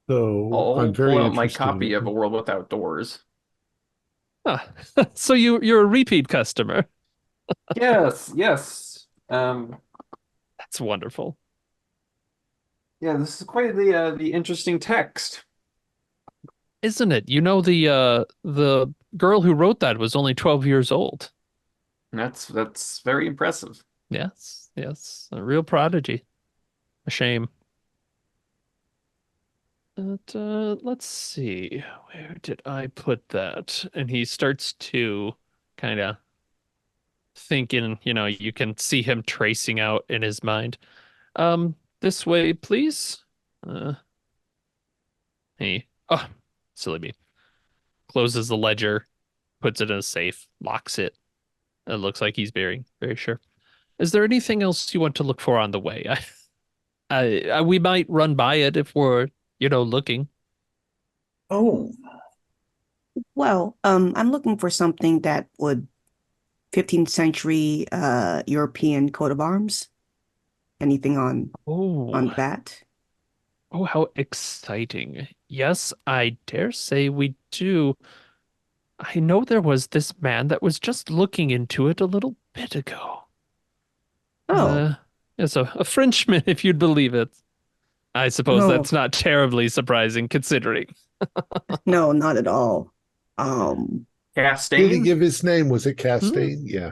So I'll I'm very pull out my interested copy in, of A World Without Doors. Ah, so you're a repeat customer. Yes, yes. That's wonderful. Yeah, this is quite the interesting text. Isn't it? You know, the girl who wrote that was only 12 years old. That's very impressive. Yes, yes, a real prodigy. A shame. But let's see, where did I put that? And he starts to kind of thinking, you can see him tracing out in his mind. This way, please. Oh, silly me. Closes the ledger, puts it in a safe, locks it. It looks like he's very, very sure. Is there anything else you want to look for on the way? We might run by it if we're, looking. Oh, Well, I'm looking for something that would 15th century European coat of arms? Anything on Oh, that? oh, how exciting. Yes, I dare say we do. I know there was this man that was just looking into it a little bit ago. Oh, Uh, yes, a Frenchman, if you'd believe it. I suppose no, that's not terribly surprising considering. no, not at all. Um, Did he Castain? give his name? Was it Hmm? Castain? Yeah.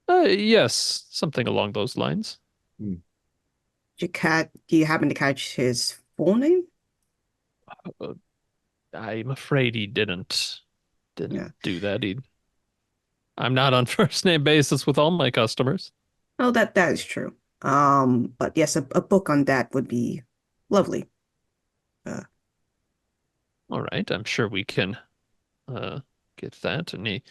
Yes, something along those lines. Hmm. do you happen to catch his full name? Uh, I'm afraid he didn't Yeah. do that. I'm not on first name basis with all my customers. Oh, that is true. But yes, a book on that would be lovely. Uh, All right, I'm sure we can uh get that. And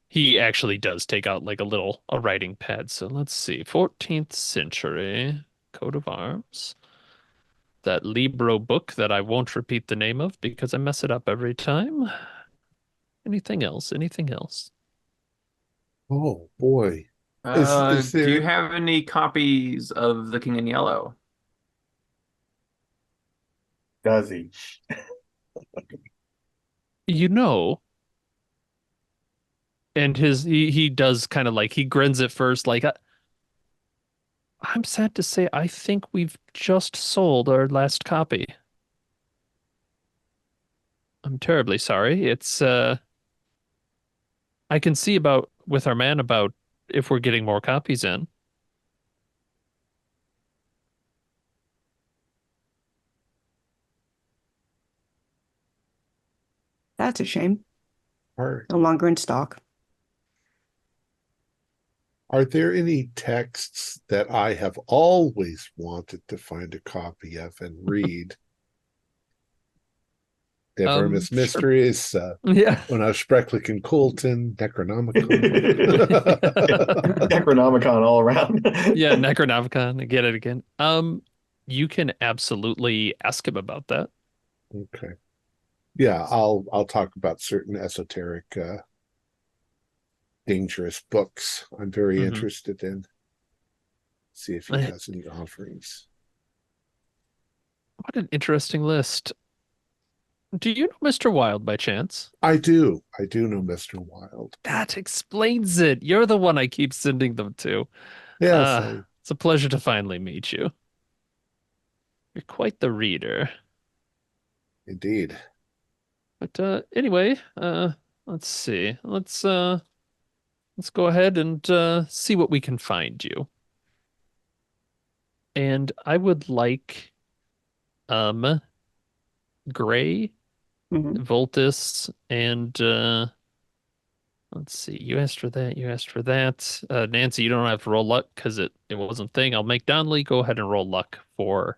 he actually does take out like a writing pad. So let's see. 14th century coat of arms. That Libro book that I won't repeat the name of because I mess it up every time. Anything else? Anything else? Oh boy. Is Do you there? have any copies of The King in Yellow? Does he? You know, and he does kind of like he grins at first, like I'm sad to say I think we've just sold our last copy. I'm terribly sorry. It's I can see about with our man about if we're getting more copies in. that's a shame. Are No longer in stock. are there any texts that I have always wanted to find a copy of and read? Der Vermis Sure. Mysteries, Yeah. Unaussprechlichen Kulten, Necronomicon. Necronomicon all around. Yeah, Necronomicon, get it again. You can absolutely ask him about that. Okay. Yeah, I'll talk about certain esoteric dangerous books I'm very Hmm. interested in. See if he has any offerings. What an interesting list. Do you know Mr. Wild by chance? I do. I do know Mr. Wild. That explains it. You're the one I keep sending them to. Yes, I It's a pleasure to finally meet you. You're quite the reader. indeed. But anyway, let's see. Let's go ahead and see what we can find you. And I would like Gray, Mhm. Voltus, and let's see. You asked for that. You asked for that. Nancy, you don't have to roll luck because it wasn't a thing. I'll make Donnelly go ahead and roll luck for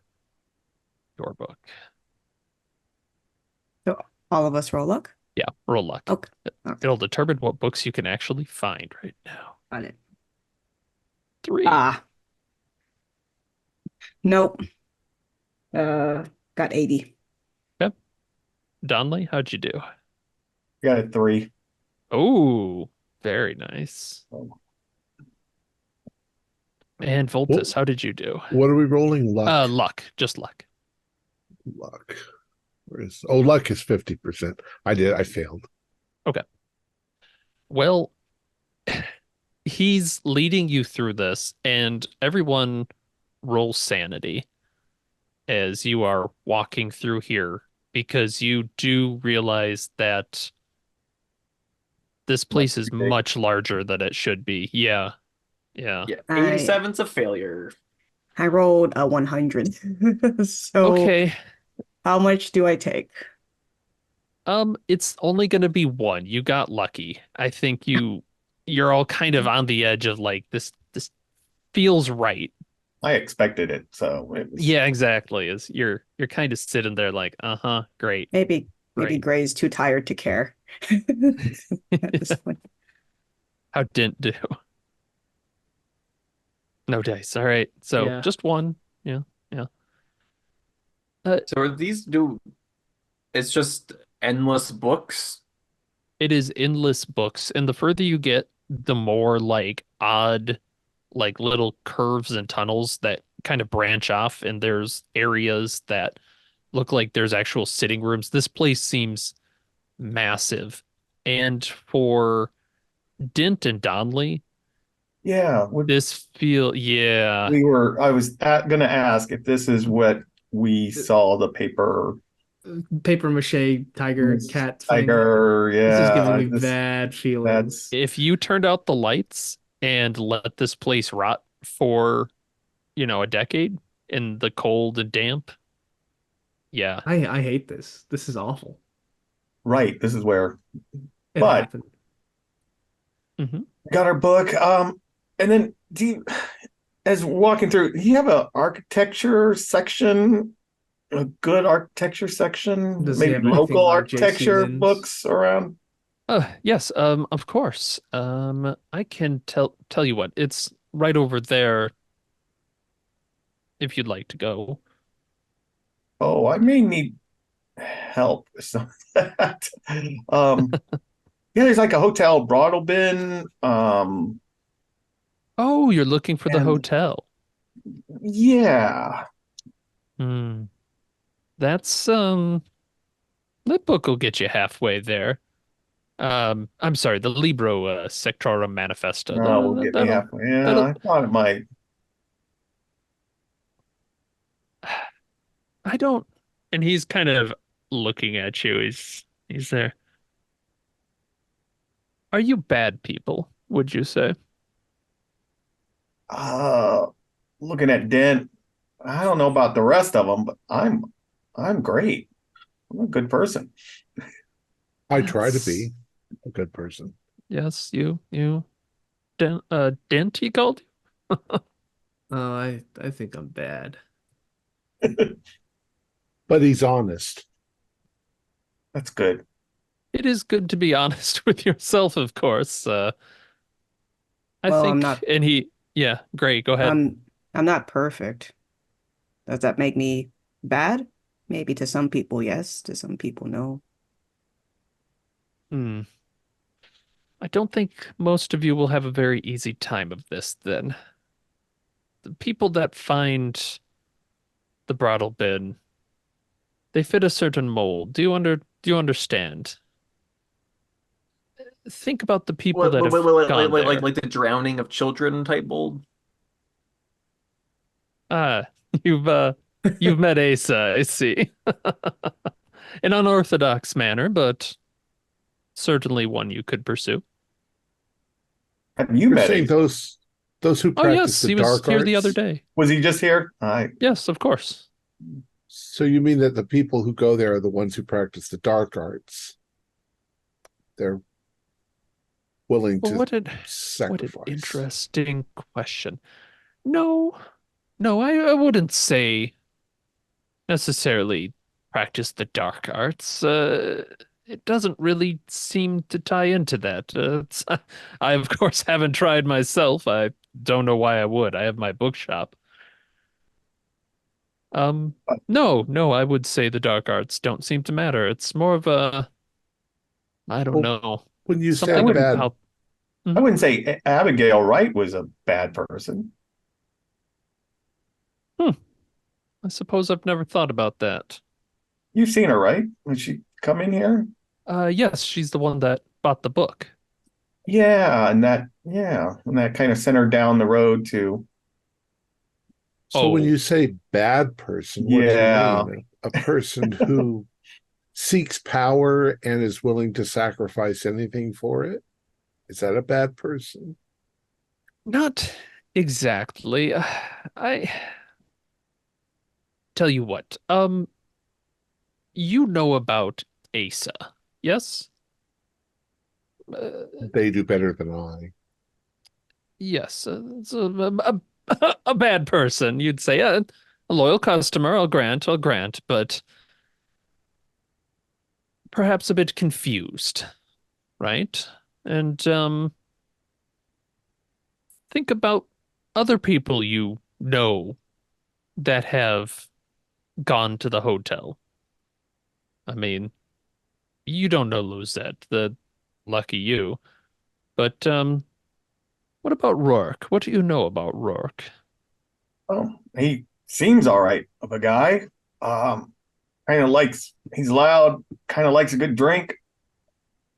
your book. So all of us roll luck. Yeah, roll luck. Okay. Okay. It'll determine what books you can actually find right now. Got it. 3. Ah, nope. Got 80. Yep. Donnelly, how'd you do? Got a 3. Oh, very nice. And Voltus, What, how did you do? what are we rolling? Luck. Luck, just luck. Luck. Luck is 50%. I failed. Okay. Well, he's leading you through this, and everyone roll sanity as you are walking through here because you do realize that this place is Big. much larger than it should be. Yeah. Yeah. Yeah, I 87's a failure. I rolled a 100. So Okay. how much do I take? It's only gonna be one. You got lucky. I think you're all kind of on the edge of like this feels right. I expected it, so it was. Yeah, exactly. Is you're kind of sitting there like, uh-huh, great, Maybe great. Gray's too tired to care at this point. How didn't do? No dice. All right. So Yeah. just one. Yeah, yeah. So are these do it's just endless books? It is endless books, and the further you get, the more like odd, like little curves and tunnels that kind of branch off, and there's areas that look like there's actual sitting rooms. This place seems massive. And for Dent and Donley, Yeah, yeah. I was gonna ask if this is what we saw the Paper mache tiger cat thing. tiger. This is giving Yeah, me bad feelings. that's If you turned out the lights and let this place rot for, a decade in the cold and damp, yeah. I hate this. This is awful. right. This is where, It but happened. Hmm. got our book. And then as walking through, do you have a architecture section? A good architecture section? Does he Maybe have anything local by J.C. architecture Lynn's? books around? Yes, of course. I can tell you what, it's right over there if you'd like to go. Oh, I may need help with some of that. Um, yeah, there's like a hotel brothel bin. Oh, you're looking for the And hotel. yeah, Hmm. That's that book will get you halfway there. I'm sorry, the Libro Sectorum Manifesto. no, will get me That'll halfway. Yeah, that'll I thought it might. I don't, and he's kind of looking at you. He's there. Are you bad people, would you say? Uh, looking at Dent, I don't know about the rest of them, but I'm great. I'm a good person. I try to That's be a good person, yes, you Dent he called you? Oh, I think I'm bad. but he's honest. That's good. It is good to be honest with yourself, of course. I Well, think, and yeah, great, go ahead. I'm not perfect. Does that make me bad? Maybe to some people, yes. To some people, no. Hmm. I don't think most of you will have a very easy time of this then. The people that find the brothel bin, they fit a certain mold. Do you understand? Think about the people What, that wait, wait, have wait, wait, gone wait, like there. like the drowning of children type mold. Ah, you've uh you've met Asa, I see. An unorthodox manner, but certainly one you could pursue. Have you You're met saying Ace? those who Oh practice yes, the he was dark here the other arts. day. Was he just here? Yes, of course. So you mean that the people who go there are the ones who practice the dark arts? They're willing Well, to what an sacrifice. interesting question. No, no, I wouldn't say necessarily practice the dark arts. It doesn't really seem to tie into that. I, of course, haven't tried myself. I don't know why I would. I have my bookshop. Um, no, I would say the dark arts don't seem to matter. It's more of I don't Well, know, when you I say something wouldn't bad, about. I Mhm. wouldn't say Abigail Wright was a bad person. Hmm, I suppose I've never thought about that. You've seen her, right? When she come in here? Yes, she's the one that bought the book. And that kind of sent her down the road to so when Oh, you say bad person, what do you yeah. mean? A person who seeks power and is willing to sacrifice anything for it? Is that a bad person? not exactly. I tell you what. You know about Asa, yes? Uh, They do better than I. yes, it's a bad person, you'd say. A loyal customer, I'll grant, but perhaps a bit confused, right? And think about other people you know that have gone to the hotel. I mean, you don't know Luzette, the lucky you, but What about Rourke? What do you know about Rourke? He seems all right of a guy. He's loud, kind of likes a good drink.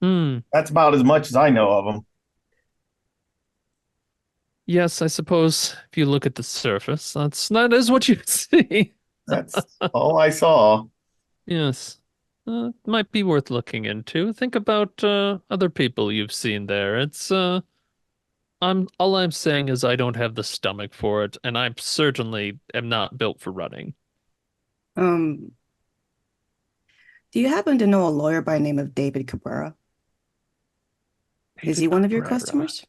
Hmm. That's about as much as I know of him. Yes, I suppose if you look at the surface, that is what you see. That's all I saw. Yes. Might be worth looking into. Think about other people you've seen there. It's I'm all I'm saying is I don't have the stomach for it, and I certainly am not built for running. Um, do you happen to know a lawyer by the name of David Cabrera? Is he David one of your Cabrera. customers?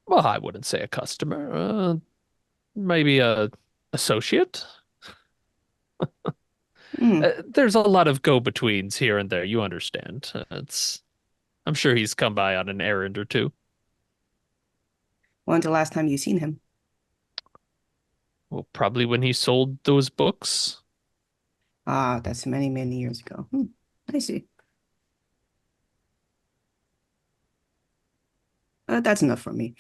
Well, I wouldn't say a customer. Maybe a associate. Hmm. There's a lot of go-betweens here and there, you understand. I'm sure he's come by on an errand or two. When's the last time you seen him? Well, probably when he sold those books. Ah, that's many, many years ago. I see. That's enough for me.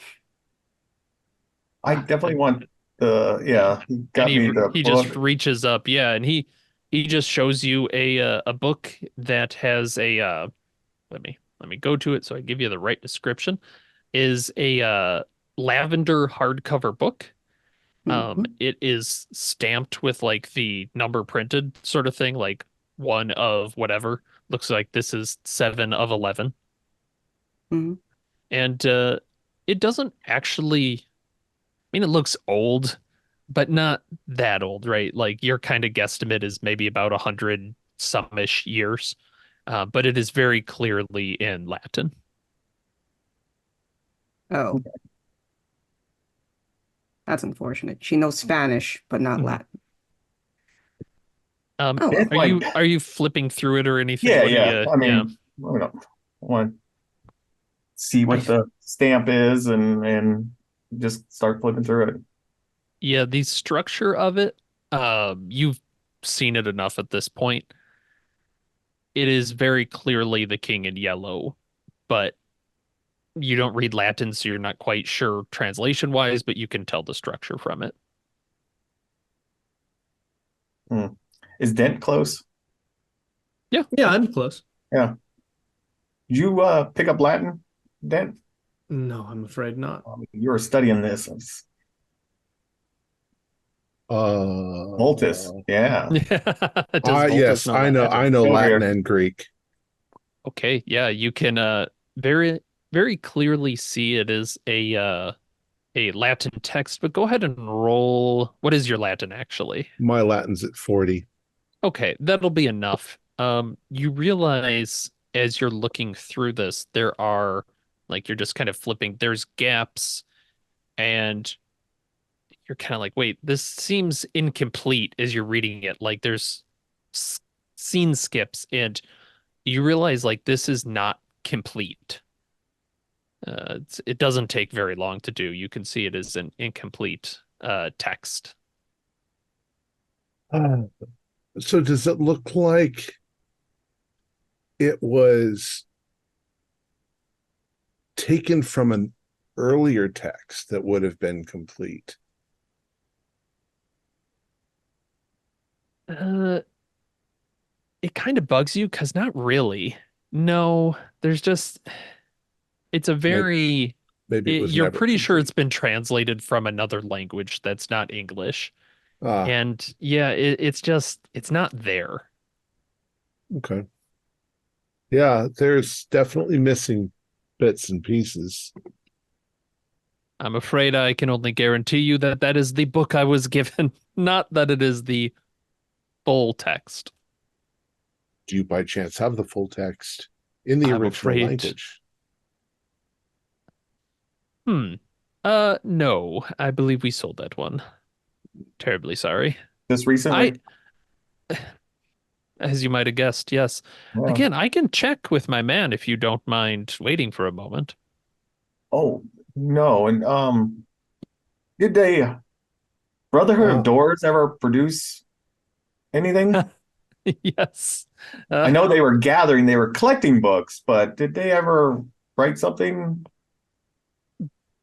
I definitely want the yeah. He And got me the he just book. reaches up, yeah, and he just shows you a book that has a let me go to it so I give you the right description. Is a lavender hardcover book. Mhm. It is stamped with like the number printed sort of thing, like one of whatever. Looks like this is 7 of 11. Mhm. And it doesn't actually, I mean, it looks old, but not that old, right? Like your kind of guesstimate is maybe about 100 some-ish years. But it is very clearly in Latin. Oh, that's unfortunate. She knows Spanish, but not Mhm. Latin. Um, Oh well. It's like are you flipping through it or anything? yeah, What do yeah. you, I yeah. mean, I don't want to see I what the stamp is and just start flipping through it. Yeah, the structure of it, you've seen it enough at this point. It is very clearly the king in yellow, but you don't read Latin, so you're not quite sure translation wise, but you can tell the structure from it. Hmm. Is Dent close? Yeah. Yeah, I'm close. Yeah. Did you pick up Latin, Dent? No, I'm afraid not. You were studying this. Multus. Yeah. Yeah. Does Voltus Yes, know Latin? I know Over Latin here. and Greek. Okay, yeah, you can very very clearly see it is a Latin text, but go ahead and roll. What is your Latin actually? My Latin's at 40. Okay, that'll be enough. You realize as you're looking through this, there are like you're just kind of flipping, there's gaps, and you're kind of like, wait, this seems incomplete as you're reading it. Like there's s scene skips, and you realize like this is not complete. It doesn't take very long to do. You can see it is an incomplete text. Oh. So does it look like it was taken from an earlier text that would have been complete? Uh, it kind of bugs you because not really. No, there's just it's a Maybe, very maybe it was you're never pretty sure complete. it's been translated from another language that's not English. Ah, And yeah, it's just it's not there. okay. Yeah, there's definitely missing bits and pieces. I'm afraid I can only guarantee you that that is the book I was given, not that it is the full text. Do you by chance have the full text in the I'm original afraid. language? Hmm. No, I believe we sold that one. Terribly sorry. Just I, recently? as you might have guessed, yes. Yeah. Again, I can check with my man if you don't mind waiting for a moment. Oh, no. And did they Brotherhood of Uh, Doors ever produce anything? Yes. I Uh, know they were gathering, they were collecting books, but did they ever write something?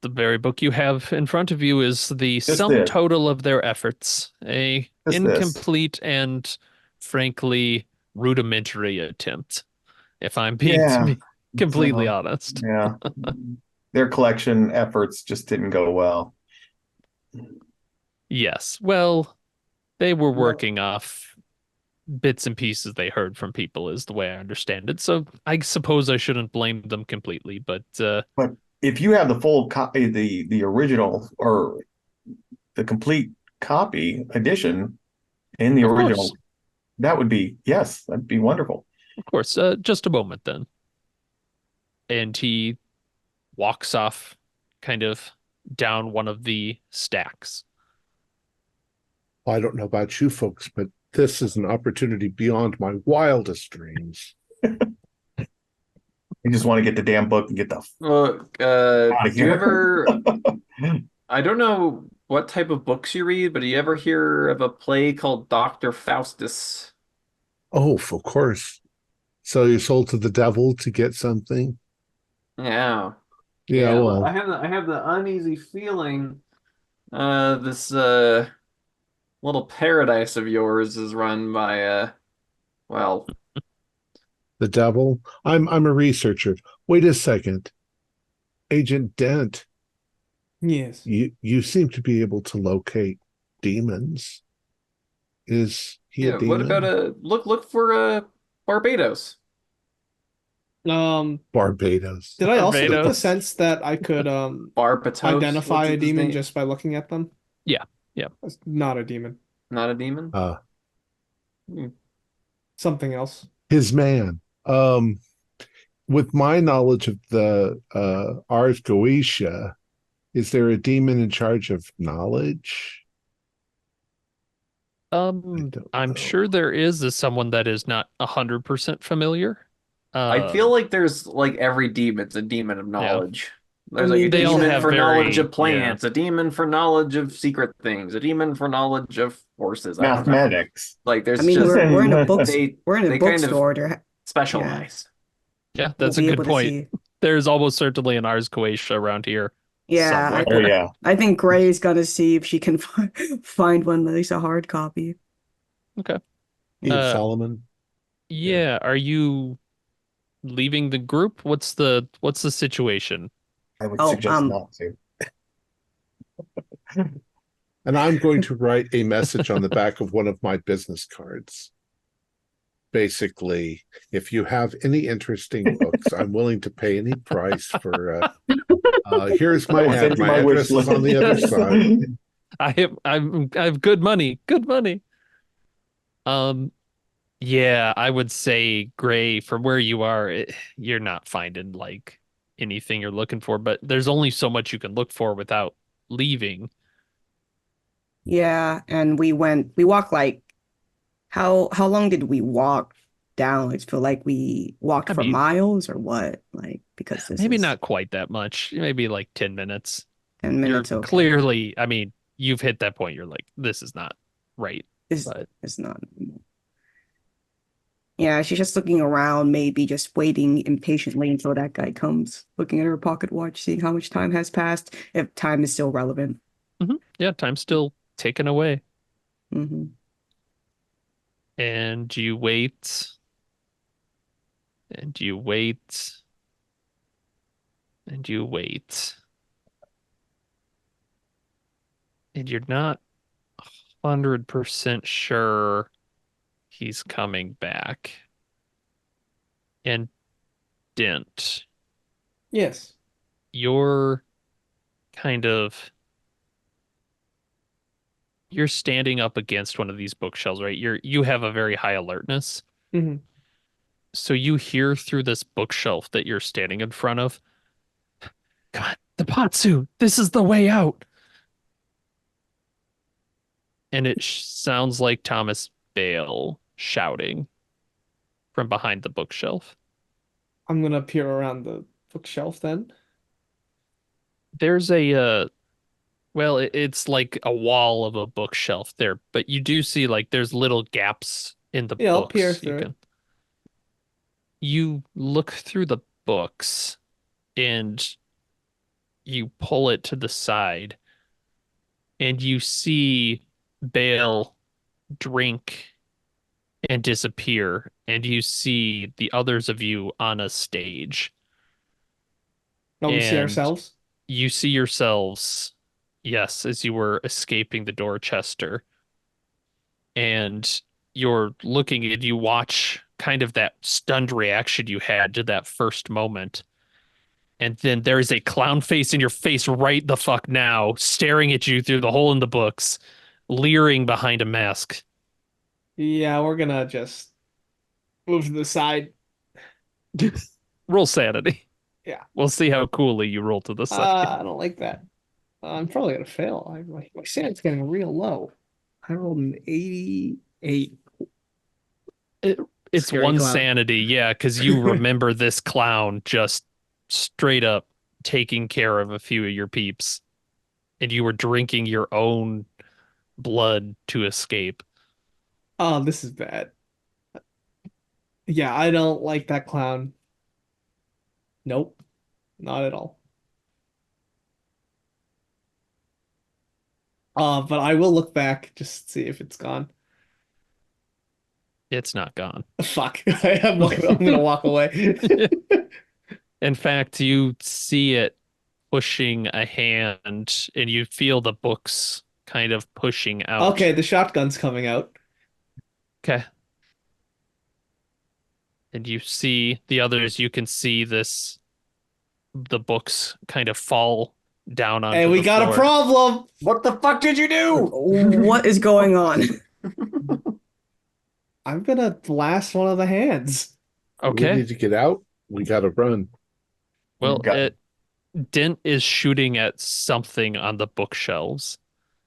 the very book you have in front of you is the Just sum this. total of their efforts. A Just this. incomplete and frankly rudimentary attempt, if I'm being Yeah. to be completely So, honest. yeah. Their collection efforts just didn't go well. Yes. Well, they were working off bits and pieces they heard from people is the way I understand it. So I suppose I shouldn't blame them completely, but But if you have the full copy, the original or the complete copy edition in the of original, course, that would be, yes, that'd be wonderful. of course, just a moment then. And he walks off kind of down one of the stacks. I don't know about you folks, but this is an opportunity beyond my wildest dreams. You just want to get the damn book and get the Look, out of do you here. ever? I don't know what type of books you read, but do you ever hear of a play called Dr. Faustus? Oh, of course. Sell your soul to the devil to get something. Yeah. Yeah, Yeah, well, I have the uneasy feeling this little paradise of yours is run by well, the devil. I'm a researcher. Wait a second. Agent Dent, Yes. you seem to be able to locate demons. Is he a yeah, what about demon? look for Barbados? Barbados. Did I also get the Barbados. sense that I could Barbatos, identify what's a his demon name? just by looking at them? Yeah, yeah. That's not a demon. Not a demon? Uh Hmm. Something else. his man. With my knowledge of the Ars Goetia, is there a demon in charge of knowledge? I don't I'm know. sure there is someone that is not 100% familiar. I feel like there's like every demon's a demon of Yeah. knowledge. I There's like mean, a They all demon have for knowledge very- of plants, a demon for knowledge of secret things, a demon for knowledge of horses. I don't know. Mathematics. Like I there's mean, just we're in a book they we're in a they kind of bookstore. Yeah, specialize. Yeah, we'll that's a be good able to point. see. There's almost certainly an Ars Goetia around here Yeah, somewhere. Oh yeah. I think Gray's gonna see if she can find one, at least a hard copy. Okay. Eve Uh, Solomon. Yeah, are you leaving the group? What's the situation? I would Oh, suggest not to. And I'm going to write a message on the back of one of my business cards. Basically, if you have any interesting books, I'm willing to pay any price for here's my I will ad. send you My my wish address is on the other list. side. I have good money. Good money. Yeah, I would say Gray, from where you are, you're not finding like anything you're looking for, but there's only so much you can look for without leaving. Yeah, and we walked like how long did we walk down? I feel like we walked I for mean, miles or what? Like because this maybe is not quite that much. Maybe like 10 minutes. 10 You're minutes. Okay, clearly, I mean, you've hit that point. You're like, this is not right. it's But it's not. Yeah, she's just looking around, maybe just waiting impatiently until that guy comes, looking at her pocket watch, seeing how much time has passed, if time is still relevant. yeah, time's still ticking away. Hmm. And you wait, and you wait, and you wait. And you're not 100% sure he's coming back. And Dent, Yes. you're kind of you're standing up against one of these bookshelves, right? You have a very high alertness. Hmm. So you hear through this bookshelf that you're standing in front of, come on, the Patsu, this is the way out. And it sounds like Thomas Bale shouting from behind the bookshelf. I'm gonna peer around the bookshelf then. There's a well, it's like a wall of a bookshelf there, but you do see like there's little gaps in the Yeah, I'll peer books. through it. You look through the books and you pull it to the side and you see Bale drink and disappear, and you see the others of you on a stage. No, we see And ourselves. you see yourselves, yes, as you were escaping the Dorchester. And you're looking and you watch kind of that stunned reaction you had to that first moment. And then there is a clown face in your face right the fuck now, staring at you through the hole in the books, leering behind a mask. Yeah, we're gonna just move to the side. Roll sanity. Yeah. We'll see how coolly you roll to the side. I don't like that. I'm probably gonna fail. My sanity's getting real low. I rolled an 88. It's Scary one clown. sanity, yeah, because you remember this clown just straight up taking care of a few of your peeps, and you were drinking your own blood to escape. Oh, this is bad. Yeah, I don't like that clown. Nope, not at all. But I will look back just to see if it's gone. It's not gone. Fuck. I'm gonna walk away. In fact, you see it pushing a hand, and you feel the books kind of pushing out. Okay, the shotgun's coming out. Okay. And you see the others, you can see the books kind of fall down onto Hey, we the got a floor. problem. What the fuck did you do? What is going on? I'm gonna blast one of the hands. We Okay. need to get out. We got to run. Well, Got- Dent is shooting at something on the bookshelves.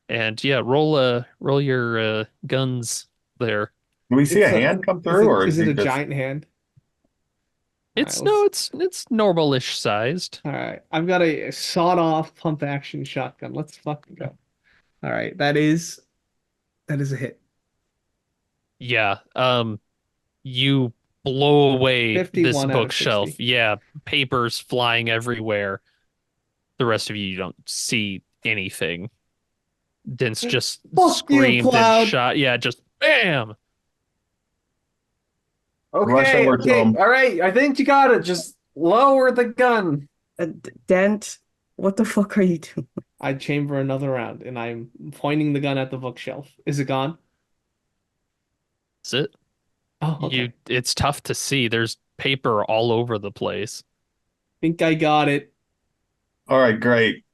And yeah, roll your guns there. Do we see a hand come through, or is it he a just- giant hand? It's let's- it's normal-ish sized. All right, I've got a sawed-off pump-action shotgun. Let's fucking go. All right, that is a hit. Yeah. You blow away 51 this out of bookshelf. 60. Yeah, papers flying everywhere. The rest of you don't see anything. Dent's just Fuck you, screamed and Cloud. shot. Yeah, just bam. Rush Okay, over to okay, him. all right. I think you got it. Just lower the gun. Dent, what the fuck are you doing? I chamber another round, and I'm pointing the gun at the bookshelf. Is it gone? That's it. Oh, okay. It's tough to see. There's paper all over the place. Think I got it. All right, great.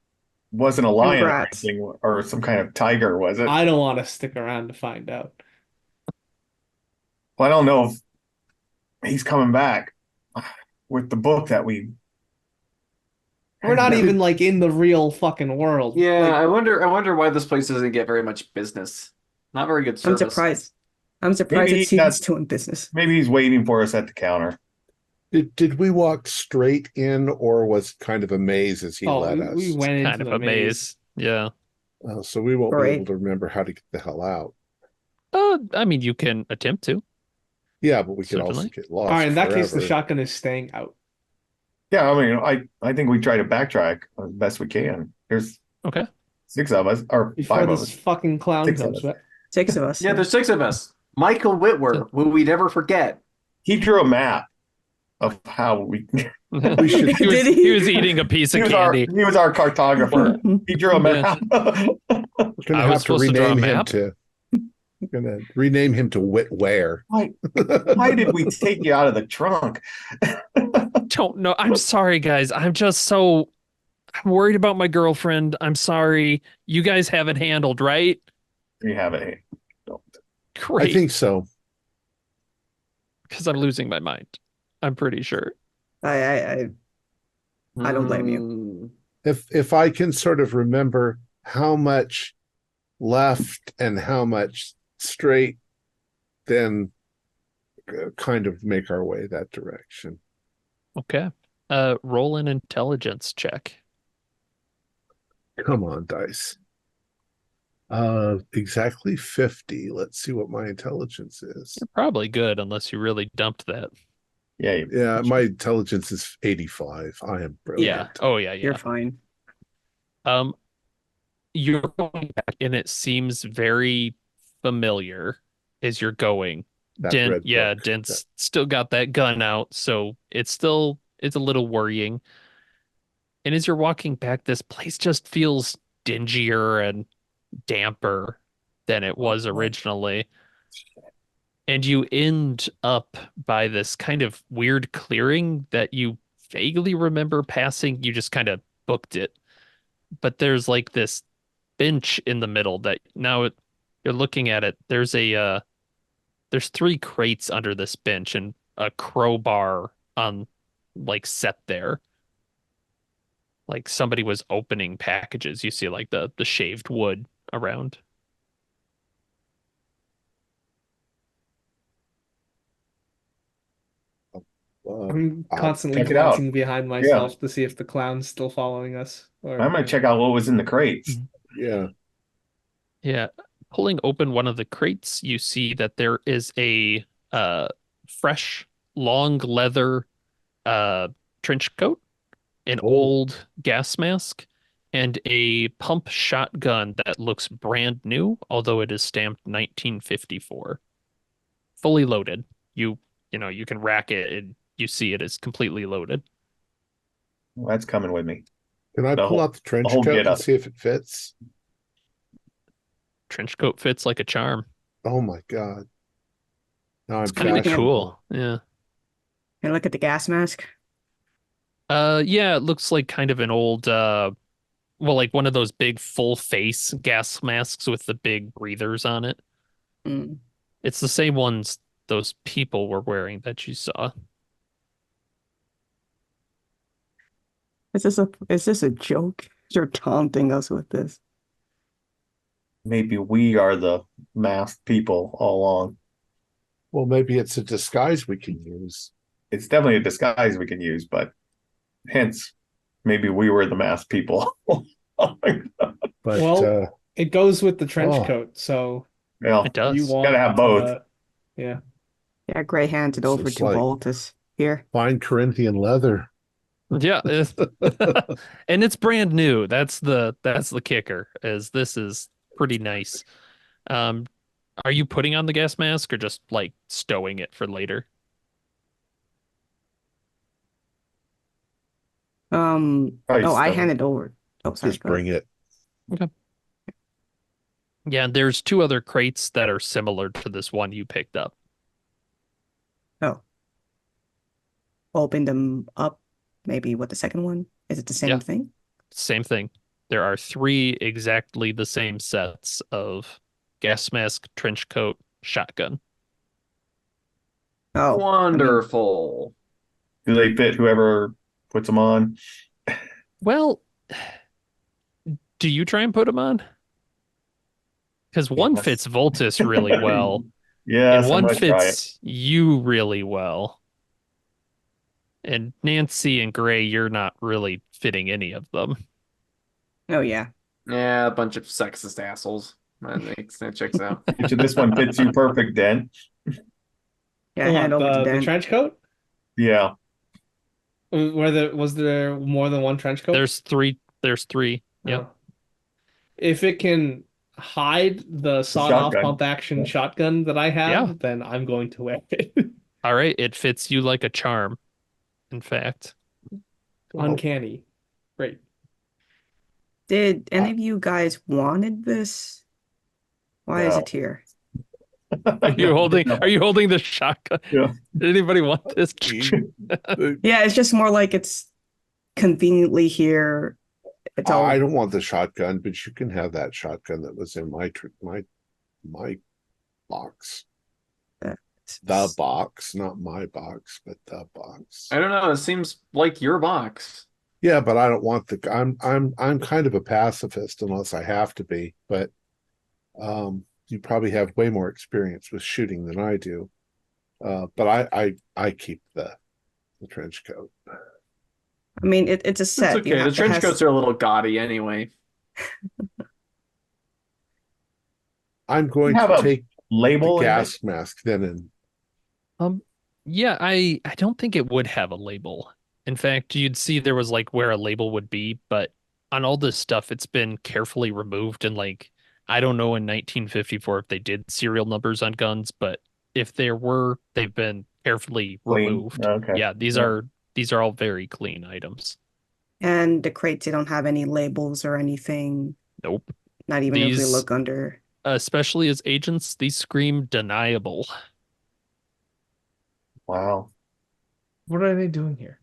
Wasn't a lion or Congrats. anything, or some kind of tiger, was it? I don't want to stick around to find out. Well, I don't know if he's coming back with the book that we. We're not even like in the real fucking world. Yeah, Like, I wonder why this place doesn't get very much business. Not very good I'm service. surprised. I'm surprised Maybe it seems that's- doing business. Maybe he's waiting for us at the counter. Did we walk straight in, or was it kind of a maze as he oh, led we us? went into Kind of the a maze. Yeah. So we won't be Great. able to remember how to get the hell out. I mean, you can attempt to. Yeah, but we could also Certainly. get lost. All right, in that case, the forever. shotgun is staying out. Yeah, I mean, I think we try to backtrack as best we can. There's Okay. 6 of us, or Before 5 of this us. fucking clown 6 of comes us. back. 6 of us. Yeah, there's 6 of us. Michael Whitwer, who we never forget. He drew a map of how we. We should- he, was, Did he? he was eating a piece he, of was our, candy. he was our cartographer. He drew a map. We're gonna I was have to supposed to draw a rename him map? to. We're gonna rename him to Whitware. Why did we take you out of the trunk? Don't know. I'm sorry, guys. I'm worried about my girlfriend. I'm sorry. You guys have it handled, right? We have a. Great. I think so. Because I'm losing my mind. I'm pretty sure. I don't blame you. you. If I can sort of remember how much left and how much straight, then kind of make our way that direction. Okay. Roll an intelligence check. Come on, dice. Exactly 50. Let's see what my intelligence is. You're probably good unless you really dumped that. Yeah, Yeah, my intelligence is 85. I am brilliant. Yeah. Oh yeah, You're yeah. fine. Um, you're going back, and it seems very familiar as you're going. That red book. Dent's still got that gun out, so it's a little worrying. And as you're walking back, this place just feels dingier and damper than it was originally. And you end up by this kind of weird clearing that you vaguely remember passing. You just kind of booked it. But there's like this bench in the middle that you're looking at it. There's three crates under this bench and a crowbar on like set there. Like somebody was opening packages. You see like the shaved wood around. I'm constantly check it out. glancing behind myself to see if the clown's still following us. Or I might check out what was in the crates. Yeah. Yeah. Pulling open one of the crates, you see that there is a fresh, long leather trench coat, an old gas mask, and a pump shotgun that looks brand new, although it is stamped 1954. Fully loaded. You can rack it and you see it is completely loaded. Well, that's coming with me. Can I pull out the trench coat and see if it fits? Trench coat fits like a charm. Oh my God. Now It's kind of cool. Yeah. Can I look at the gas mask? Yeah, it looks like kind of an old like one of those big full face gas masks with the big breathers on it. Mm. It's the same ones those people were wearing that you saw. Is this a joke? You're taunting us with this. Maybe we are the masked people all along. Well, maybe it's a disguise we can use. It's definitely a disguise we can use, but hence, maybe we were the masked people. Oh my God. But well, it goes with the trench coat, so yeah, it does. you want gotta have both. Yeah. Yeah, Gray handed So over it's to like- Voltus. Here. fine Corinthian leather. Yeah, and it's brand new. That's the kicker, is this is pretty nice. Are you putting on the gas mask or just like stowing it for later? Probably I stone. handed over. Oh, sorry. Just bring it. Yeah, there's two other crates that are similar to this one you picked up. Oh. Open them up. Maybe what the second one? Is it the same Yeah. thing? Same thing. There are three exactly the same sets of gas mask, trench coat, shotgun. Oh, Wonderful. Do they fit whoever puts them on? Well, do you try and put them on? Because one Yes. fits Voltus really well, Yes, and I'm one gonna try it. fits you really well. And Nancy and Gray, you're not really fitting any of them. Oh yeah. Yeah, a bunch of sexist assholes. That checks out. Each of this one fits you perfect, Den. Yeah, hand over to the Dan. trench coat? Yeah. Was there more than one trench coat? There's three. Yep. Oh. If it can hide the sawed-off shotgun. pump action shotgun that I have, Yeah. then I'm going to wear it. All right. It fits you like a charm, in fact. Uncanny. Great. Did any of you guys wanted this? Why is No. it here? Are you holding the shotgun? Yeah. Did anybody want this? Yeah, it's just more like it's conveniently here. It's all I don't want the shotgun, but you can have that shotgun that was in my box. The box, not my box, but the box. I don't know. It seems like your box. Yeah, but I don't want the. I'm kind of a pacifist unless I have to be. But you probably have way more experience with shooting than I do. But I keep the trench coat. I mean, it's a set. It's okay. The trench coats are a little gaudy anyway. I'm going Have to a take label the in gas mask then, and Yeah, I don't think it would have a label. In fact, you'd see there was like where a label would be, but on all this stuff, it's been carefully removed, and like I don't know in 1954 if they did serial numbers on guns, but if there were, they've been carefully Clean. removed. Okay. Yeah, these Yeah. are all very clean items. And the crates, they don't have any labels or anything, Nope. not even if we These, look under. especially as agents, these scream deniable. Wow. What are they doing here?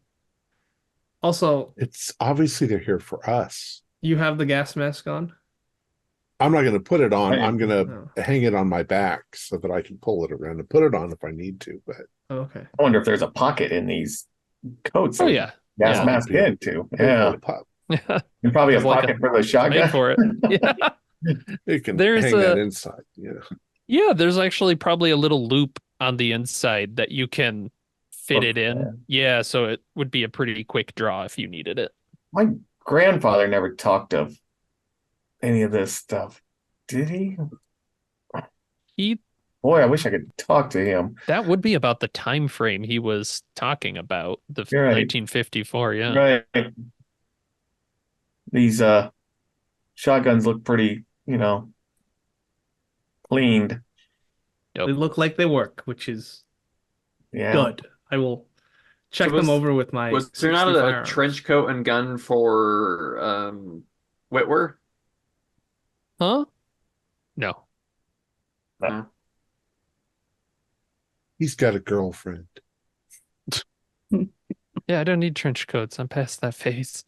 Also, It's obviously they're here for us. you have the gas mask on? I'm not going to put it on. Right. I'm going Oh, to hang it on my back so that I can pull it around and put it on if I need to. But okay. I wonder if there's a pocket in these coats. Oh that yeah. Gas Yeah. mask in too. big Yeah. old pop. And probably a There's like pocket for the shotgun. Made for it. Yeah. It can There's hang that a- inside. Yeah. Yeah, there's actually probably a little loop on the inside that you can fit Oh, it in. yeah. Yeah, so it would be a pretty quick draw if you needed it. My grandfather never talked of any of this stuff. Did he? He Boy, I wish I could talk to him. That would be about the time frame he was talking about, the You're right. 1954, yeah. Right. These shotguns look pretty, cleaned. Yep. They look like they work, which is Yeah. good. I will check So was- them over with my Was there not 60 a firearms. trench coat and gun for Whitwer? Huh? No. He's got a girlfriend. Yeah, I don't need trench coats. I'm past that phase.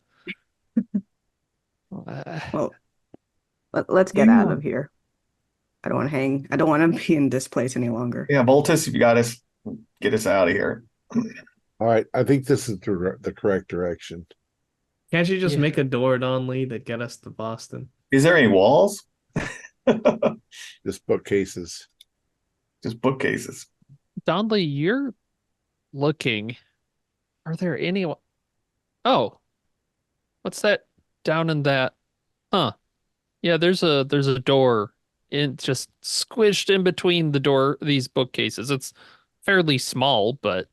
Uh, Well, let's get out of here. I don't want to hang. I don't want to be in this place any longer. Yeah, Voltus, if you got us, get us out of here. All right. I think this is the correct direction. Can't you just Yeah. make a door, Don Lee, to get us to Boston? Is there any walls? Just bookcases. Just bookcases. Donley, you're looking. Are there any? Oh, what's that down in that? Huh. Yeah, there's a door in just squished in between these bookcases. It's fairly small, but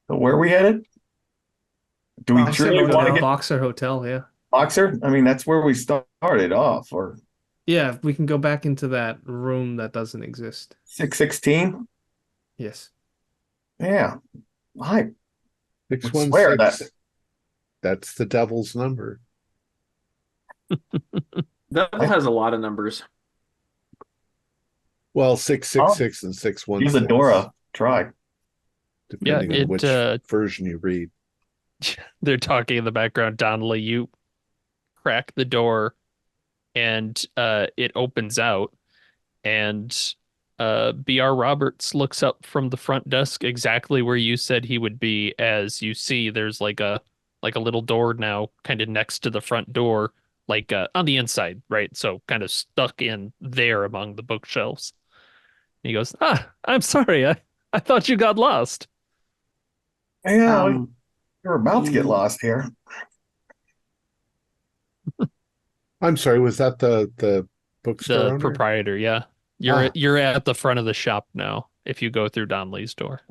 So where are we headed? Do we Boxer truly want to Hotel, get Boxer Hotel, yeah. Boxer? I mean, that's where we started off, or Yeah, we can go back into that room that doesn't exist. 616? Yes. Yeah. I would swear 616. That's the devil's number. That has a lot of numbers. Well, 666 and 616. give the door a try. Depending Yeah, on which version you read. they're talking in the background. Donnelly, you crack the door and it opens out, and BR Roberts looks up from the front desk exactly where you said he would be. As you see, there's like a little door now kind of next to the front door, like on the inside, right? So kind of stuck in there among the bookshelves. He goes, I'm sorry, I thought you got lost. Yeah, we're about to get lost here. I'm sorry, was that the bookstore The owner? proprietor, yeah. You're at the front of the shop now if you go through Donnelly's door.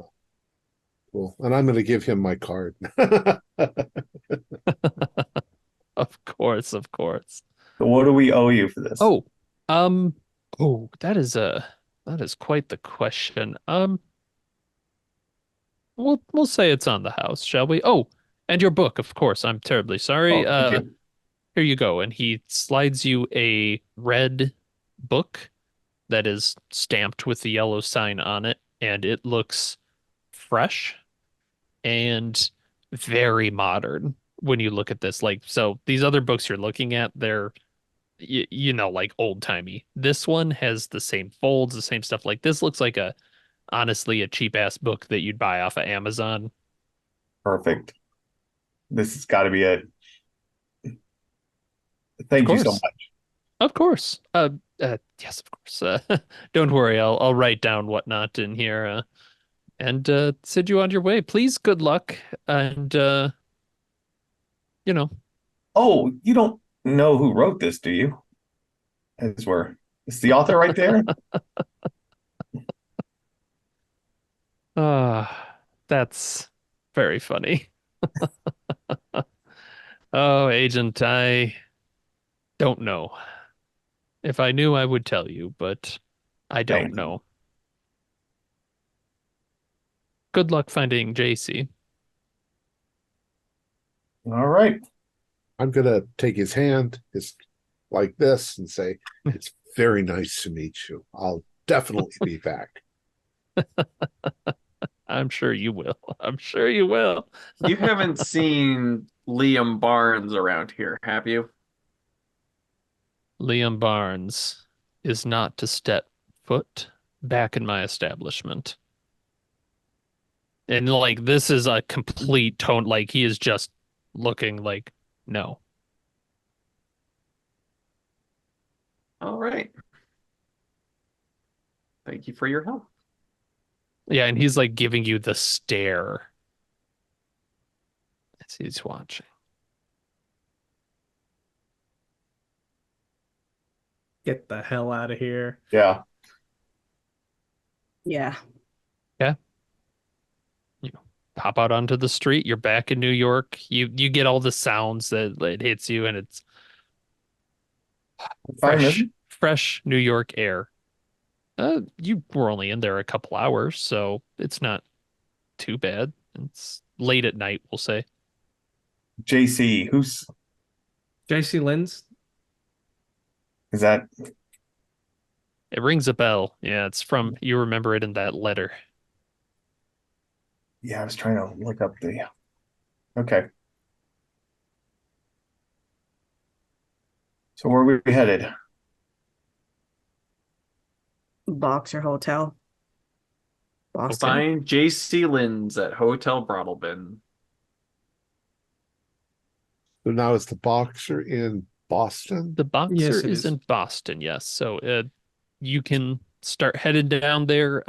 Cool. And I'm going to give him my card. Of course, of course. So what do we owe you for this? Oh, that is quite the question. We'll say it's on the house, shall we? Oh, and your book, of course. I'm terribly sorry. Thank you. Here you go. And he slides you a red book that is stamped with the yellow sign on it, and it looks fresh and very modern when you look at this. Like, so these other books you're looking at, they're like old-timey. This one has the same folds, the same stuff. Like, this looks like honestly a cheap ass book that you'd buy off of Amazon. Perfect. This has got to be it. Thank you so course. much. Of course. Yes, of course. Don't worry. I'll write down whatnot in here, and send you on your way. Please, good luck, and Oh, you don't know who wrote this, do you? It's the author right there? That's very funny. Oh, Agent, I Don't know. If I knew, I would tell you, but I don't Thank you. know. Good luck finding JC. All right. I'm gonna take his hand, just like this, and say, "It's very nice to meet you. I'll definitely be back." I'm sure you will. I'm sure you will. You haven't seen Liam Barnes around here, have you? Liam Barnes is not to step foot back in my establishment. And like this is a complete tone, like he is just looking like no. All right. Thank you for your help. Yeah, and he's like giving you the stare as he's watching. Get the hell out of here. Yeah. Yeah. Pop out onto the street, you're back in New York. You get all the sounds that it hits you, and it's fresh New York air. You were only in there a couple hours, so it's not too bad. It's late at night, we'll say. JC, JC Lynn's? is that? It rings a bell. Yeah, it's from, you remember it in that letter. Yeah, I was trying to look up the. Okay. So where are we headed? Boxer Hotel. Boston. Find J.C. Lynn's at Hotel Broadalbin. So now is the Boxer in Boston? The Boxer Yes, it is is. in Boston, yes. So you can start headed down there.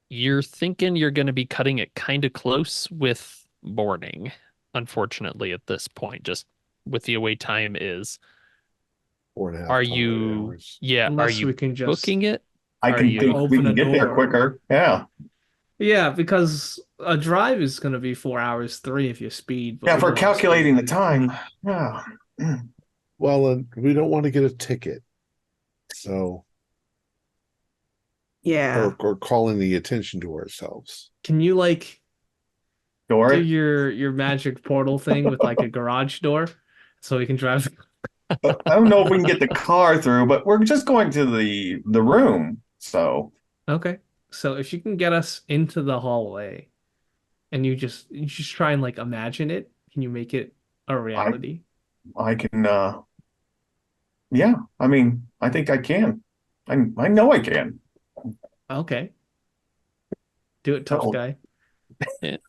You're thinking you're going to be cutting it kind of close with morning, unfortunately, at this point, just with the way time is. 4.5 Are to 5 you, hours. yeah, are Unless you we can just booking it? I Are can you- think we Open can a get there door. quicker. Yeah. Yeah, because a drive is going to be 4 hours 3 if you speed. but Yeah, we if we're don't wanna calculating the speed. time. Yeah. Well, and we don't want to get a ticket. So, Yeah. or calling the attention to ourselves. Can you like Door do it. your magic portal thing with like a garage door so we can drive? I don't know if we can get the car through, but we're just going to the room. So Okay. So if you can get us into the hallway and you just try and like imagine it, can you make it a reality? I can yeah, I mean, I think I can. I know I can. Okay. Do it, tough Oh. guy. I'm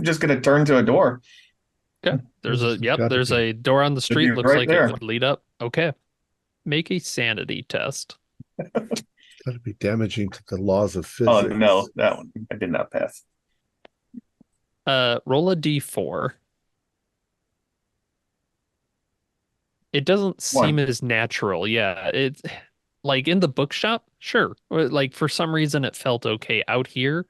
just gonna turn to a door. Okay. There's Gotta be. a door on the street. be Looks right like there. it would lead up. Okay. Make a sanity test. That'd be damaging to the laws of Oh physics. no, that one I did not pass. Roll a d4. It doesn't seem as natural. Yeah, it's like in the bookshop, sure. Like for some reason it felt okay. Out here,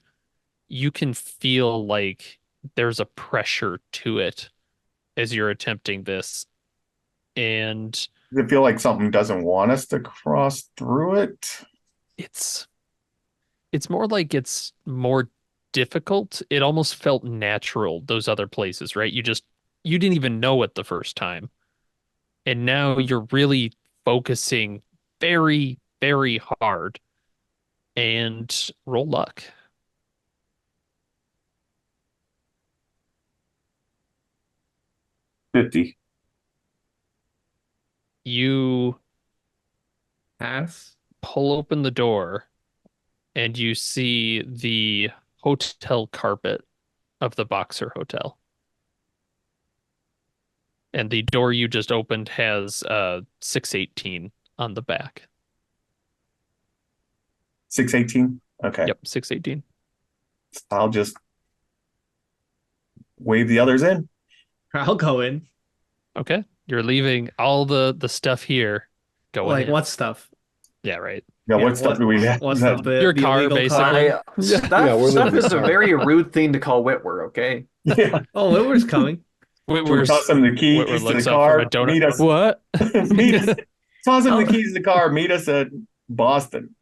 you can feel like there's a pressure to it as you're attempting this. And Does it feel like something doesn't want us to cross through it? it's more like it's more difficult. It almost felt natural, those other places, right? You didn't even know it the first time. And now you're really focusing very, very hard. And roll luck. 50. You Pass. pull open the door and you see the hotel carpet of the Boxer Hotel. And the door you just opened has 618 on the back. 618. Okay. Yep, 618. I'll just wave the others in. I'll go in. Okay. You're leaving all the stuff here. Go Like ahead. what stuff? Yeah, right. Yeah, Yeah, what stuff do we have? What stuff? Your car, illegal basically. Stuff, Yeah, we're stuff living is a in- very rude thing to call Whitwer, okay? Yeah. Oh, Whitwer's coming. Should we toss him the keys Whitwer to the looks up from a car? donut. Meet us. What? Meet us. Toss him the Oh. keys to the car. Meet us at Boston.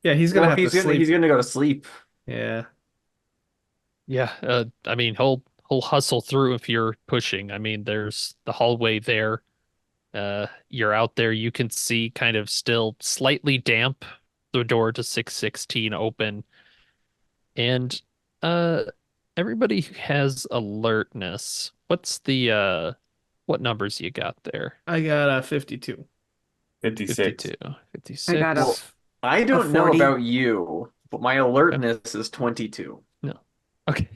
Yeah, he's gonna Well, have to sleep. he's gonna go to sleep. Yeah. Yeah, I mean, he'll hustle through if you're pushing. I mean, there's the hallway there. You're out there. You can see kind of still slightly damp, the door to 616 open, and uh, everybody has alertness. What's the what numbers you got there? I got a 52. 56. 52, I 56. got Well, I don't know 40. about you, but my alertness is 22. No. Okay.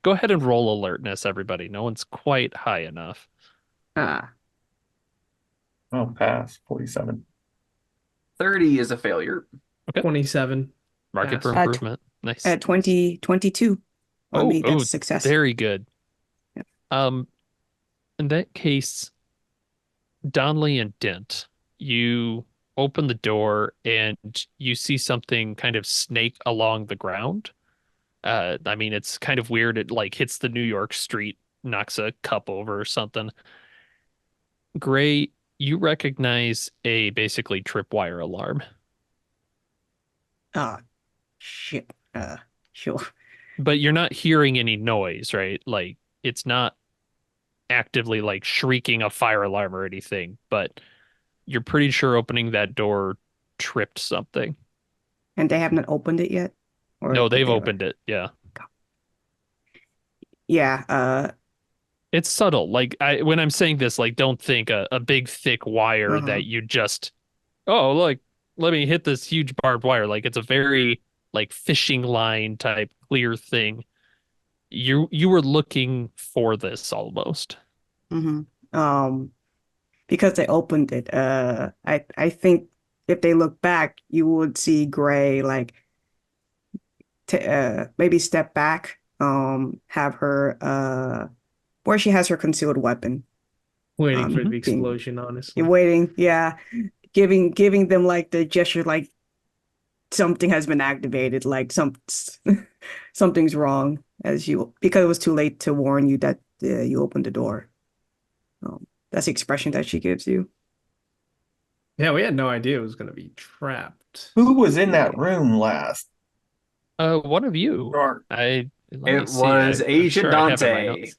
Go ahead and roll alertness, everybody. No one's quite high enough. Oh, pass. 47. 30 is a failure. 27. Market Pass. for improvement. Nice. At 22. For me, that's success. Very good. Yep. In that case, Donley and Dent, you open the door and you see something kind of snake along the ground. I mean, it's kind of weird. It like hits the New York street, knocks a cup over or something. Gray, you recognize a basically tripwire alarm. Shit. Sure. But you're not hearing any noise, right? Like it's not actively like shrieking a fire alarm or anything, but you're pretty sure opening that door tripped something. And they haven't opened it yet? Or No, did they've they opened it. Yeah. Yeah. It's subtle. Like when I'm saying this, like don't think a big thick wire that you just, oh, like let me hit this huge barbed wire. Like it's a very like fishing line type clear thing. You were looking for this almost. Because they opened it, I think if they look back, you would see Gray like maybe step back, have her where she has her concealed weapon. Waiting for the explosion, honestly. You're waiting, yeah. Giving them like the gesture like something has been activated, like something's wrong because it was too late to warn you that you opened the door. That's the expression that she gives you. Yeah, we had no idea it was going to be trapped. Who was in that room last? One of you. Dark. It was Agent Dante.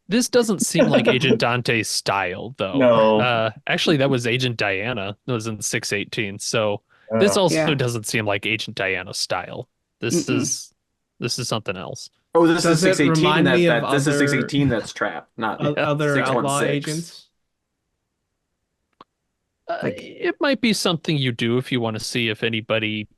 This doesn't seem like Agent Dante's style, though. No. Actually, that was Agent Diana. That was in 618. So this also doesn't seem like Agent Diana's style. This is something else. Oh, this is 618. This is other 618 that's trapped, not other outlaw 616. agents? It might be something you do if you want to see if anybody,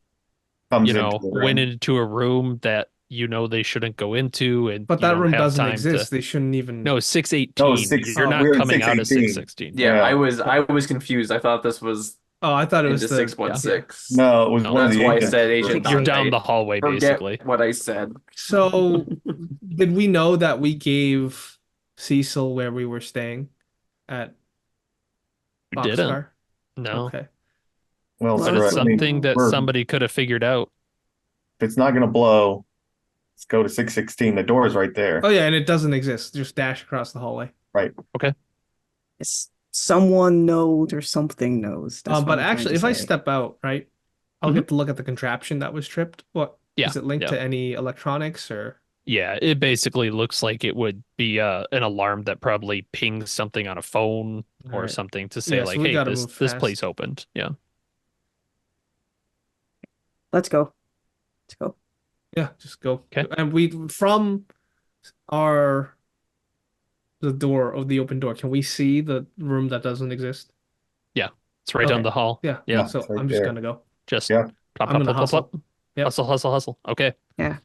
Comes you know, into the room. went into a room that you know they shouldn't go into, and But you that don't room have doesn't time exist. to. They shouldn't even. No, 618. No, You're not we're in coming out of 618. 616. Yeah, Yeah. I was confused. I thought this was Oh, I thought it was into the 616. No, it was No, one of That's the why I agents. said Agent You're Dante. down the hallway, Forget basically. what I said. So, did we know that we gave Cecil where we were staying at You didn't. Boxcar? No. Okay. Well, But But sir, it's I mean, something that somebody could have figured out. if it's not going to blow, let's go to 616. The door is right there. Oh yeah, and it doesn't exist. Just dash across the hallway. Right. Someone knows or something knows. That's what But I'm trying actually, to if I say. step out, right, I'll Mhm. get to look at the contraption that was tripped. What Yeah, is it linked yeah. to any electronics or? Yeah, it basically looks like it would be an alarm that probably pings something on a phone or Alright. something to say Yeah, so like, we hey, gotta this move this fast. place opened. Yeah. Let's go. Let's go. Yeah, just go. 'Kay. And from the door of the open door, can we see the room that doesn't exist? It's right down Okay. the hall. Yeah. Yeah. So it's right I'm just there. gonna go. Just Yeah. plop, I'm plop, gonna plop, plop, plop. Yep. Hustle, hustle, hustle. Okay. Yeah.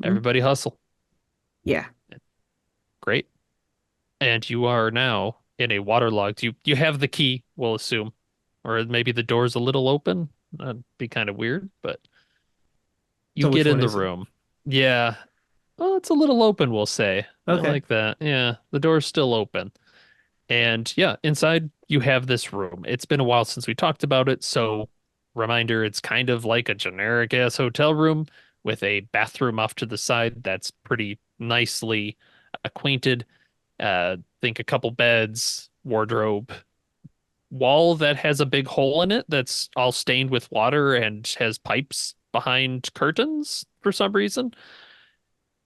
Everybody hustle. Yeah. Great. And you are now in a waterlogged. You have the key, we'll assume. Or maybe the door's a little open. That'd be kind of weird, but you So which get in one the is it? room. Yeah. Well, it's a little open, we'll say. Okay. I like that. Yeah, the door's still open. And yeah, inside you have this room. It's been a while since we talked about it, so reminder, it's kind of like a generic ass hotel room, with a bathroom off to the side that's pretty nicely acquainted. Think a couple beds, wardrobe, wall that has a big hole in it that's all stained with water and has pipes behind curtains for some reason.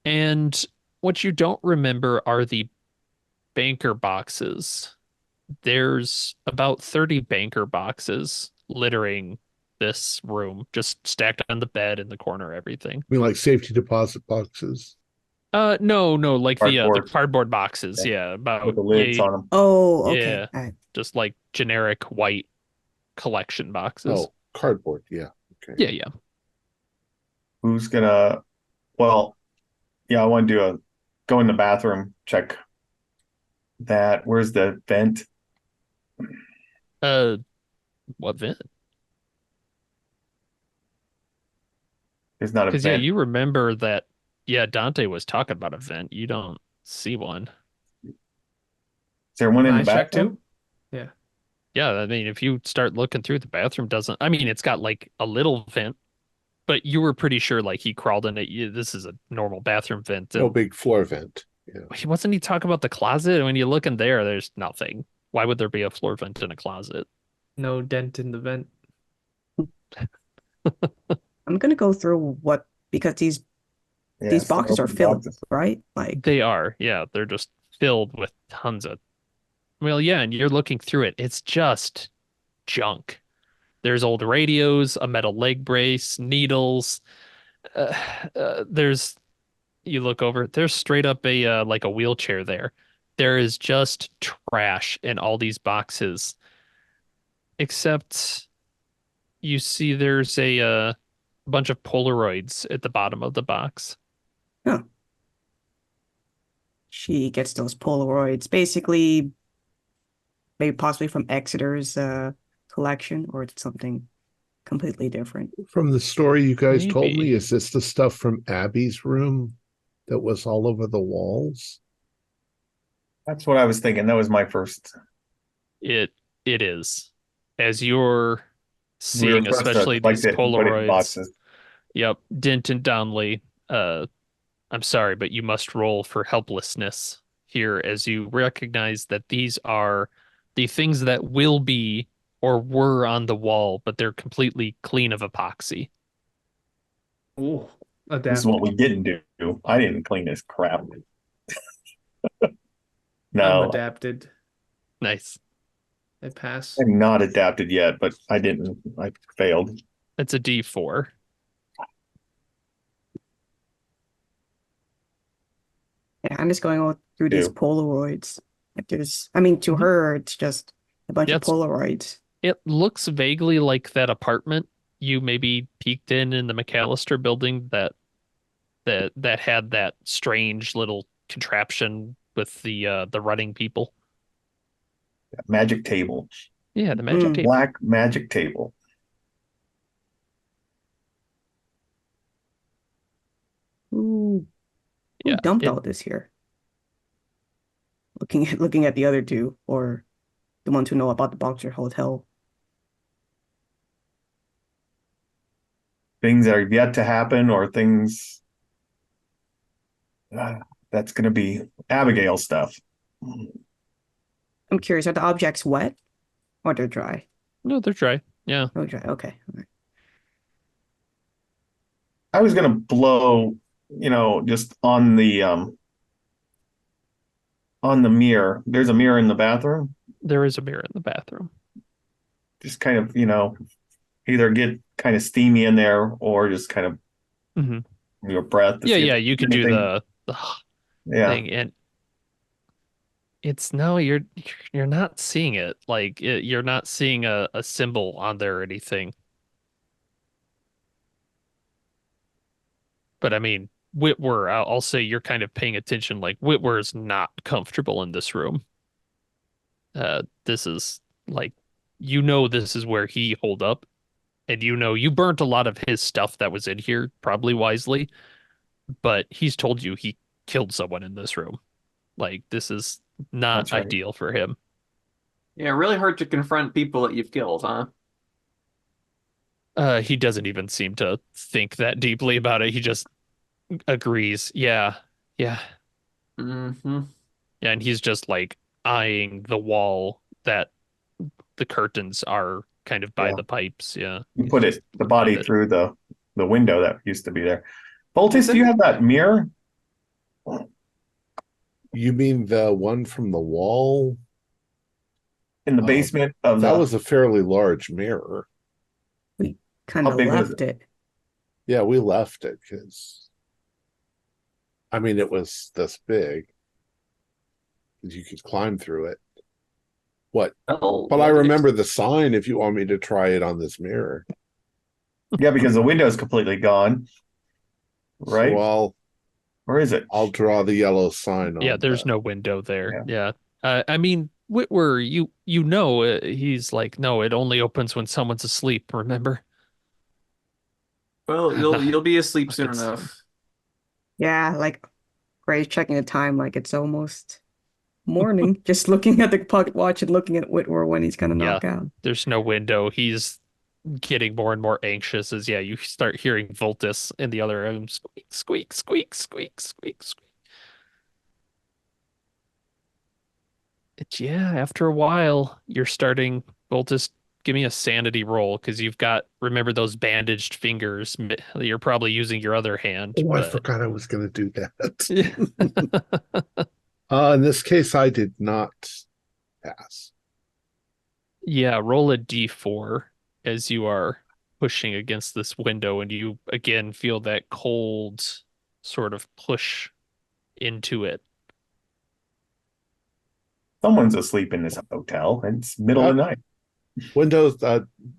And what you don't remember are the banker boxes. There's about 30 banker boxes littering this room, just stacked on the bed in the corner, everything. I mean, like safety deposit boxes. No, like the Cardboard. cardboard boxes. Yeah. Yeah, about With the lids on them. Oh, okay. yeah, All right. just like generic white collection boxes. Oh, cardboard. Yeah. Okay. Yeah. Who's gonna? Well, yeah, I want to go in the bathroom, check that. Where's the vent? What vent? There's not a Because vent. you remember that. Yeah, Dante was talking about a vent. You don't see one. Is there one in I the checked bathroom? too. Yeah. Yeah, I mean, if you start looking through, the bathroom doesn't. I mean, it's got like a little vent, but you were pretty sure like he crawled in it. This is a normal bathroom vent. No And big floor vent. Yeah. wasn't he talking about the closet? When you look in there, there's nothing. Why would there be a floor vent in a closet? No dent in the vent. I'm gonna go through because these Yeah, boxes are open filled, boxes. right? Like, They are, yeah, they're just filled with tons of. Well, yeah, and you're looking through it. It's just junk. There's old radios, a metal leg brace, needles. Uh, there's you look over, there's straight up a like a wheelchair there. There is just trash in all these boxes, except you see there's a bunch of Polaroids at the bottom of the box. huh. She gets those Polaroids, basically, maybe possibly from Exeter's collection, or it's something completely different. From the story you guys told Maybe. me, is this the stuff from Abby's room that was all over the walls? That's what I was thinking. That was my first. It is. As you're We were seeing, supposed to especially like these to put it in Polaroids. boxes. Yep, Dent and Donley. I'm sorry, but you must roll for helplessness here as you recognize that these are the things that will be or were on the wall, but they're completely clean of epoxy. Ooh, This is what adapted. we didn't do. I didn't clean this crap. I'm No, adapted. Nice. I pass. I'm not adapted yet, but I didn't. I failed. It's a D4. Yeah, I'm just going all through these Ew. Polaroids. Like I mean, to Mhm. her, it's just a bunch Yeah, of Polaroids. It looks vaguely like that apartment you maybe peeked in the McAllister building that had that strange little contraption with the running people. Magic table. Yeah, the magic Mm. tape. Black magic table. Who Yeah, dumped it- all this here? Looking at the other two, or the ones who know about the Boxer Hotel. Things that are yet to happen or things that's going to be Abigail stuff. I'm curious, are the objects wet or they're dry? No, they're dry. Yeah. Oh, dry. Okay. All right. I was going to blow, just on the mirror. There's a mirror in the bathroom. There is a mirror in the bathroom. Just kind of, either get kind of steamy in there or just kind of hmm your breath. to Yeah, see if yeah, you could do anything- the yeah. thing, and it's no, you're not seeing it. Like you're not seeing a symbol on there or anything. But I mean, Whitwer, I'll say you're kind of paying attention. Like Whitwer is not comfortable in this room. This is like, this is where he holed up, and you burnt a lot of his stuff that was in here, probably wisely, but he's told you he killed someone in this room. Like this is not That's right. ideal for him. Yeah, really hard to confront people that you've killed, huh? He doesn't even seem to think that deeply about it. He just agrees. Yeah. Yeah. Mm-hmm. Yeah, and he's just like eyeing the wall that the curtains are kind of by Yeah. the pipes. Yeah. You He's put just the looking at body it. through the window that used to be there. Voltis, do you Isn't have that mirror You mean the one from the wall? in the Uh, basement of that the? was a fairly large mirror. We kind How of big was left it? it. Yeah, we left it because, I mean, it was this big. You could climb through it. What? well, But I remember the sign if you want me to try it on this mirror. Yeah, because the window is completely gone, So right? Or is it? I'll draw the yellow sign Yeah, on there's the. no window there. Yeah. Yeah. I mean, Whitwer, you know, he's like, no, it only opens when someone's asleep, remember? Well, Not, you'll be asleep not soon good stuff. enough. Yeah, like Gray's checking the time like it's almost morning. Just looking at the pocket watch and looking at Whitwer when he's gonna Yeah, knock out. there's no window. He's getting more and more anxious as yeah, you start hearing Voltus in the other room squeak, squeak, squeak, squeak, squeak, squeak. It's yeah, after a while, you're starting Voltus, give me a sanity roll because you've got remember those bandaged fingers. You're probably using your other hand, Oh, I but forgot I was going to do yeah. that. In this case, I did not pass. Yeah, roll a d4 as you are pushing against this window, and you again feel that cold sort of push into it. Someone's asleep in this hotel. It's middle of the night. Windows,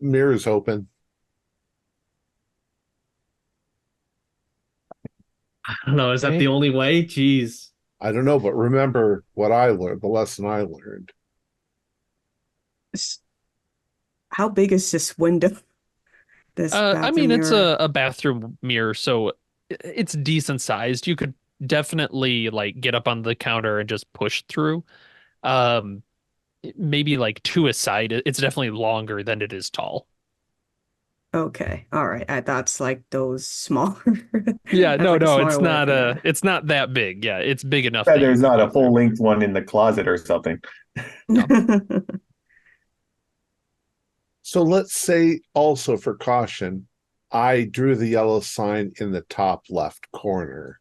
mirrors open. I don't know. Is that Okay. the only way? Jeez. I don't know, but remember what I learned, the lesson I learned. How big is this window? This I mean, bathroom it's mirror? a bathroom mirror, so it's decent sized. You could definitely like get up on the counter and just push through. Um, maybe like to a side. It's definitely longer than it is tall. Okay, all right. That's like those smaller. Yeah, That's like a no, smaller way of, yeah. it's not that big. Yeah, it's big enough Bet that you there's could not go a full through. length one in the closet or something. No. So let's say also for caution, I drew the yellow sign in the top left corner,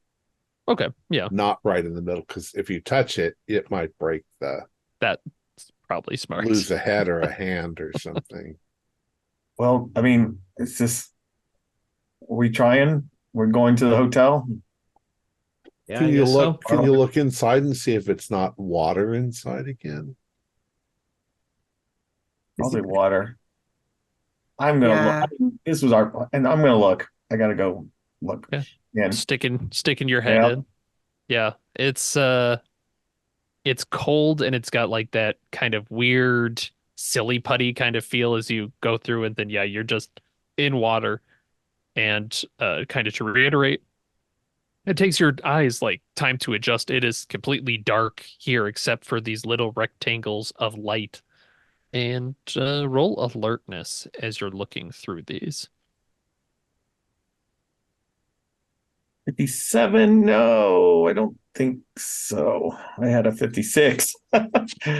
Okay, yeah, not right in the middle, because if you touch it, it might break that's probably smart. lose a head or a hand or something. Well, I mean, it's just, are we trying? We're going to the hotel. Yeah, Can I you guess look? so. Can you look inside and see if it's not water inside again? Probably water. I'm gonna look. Yeah. This was and I'm gonna look. I gotta go look Yeah. again. Sticking your head Yeah. in. Yeah, it's cold and it's got like that kind of weird silly putty kind of feel as you go through, and then yeah, you're just in water. And kind of to reiterate, it takes your eyes like time to adjust. It is completely dark here except for these little rectangles of light. And roll alertness as you're looking through these. 57? No, I don't think so. I had a 56.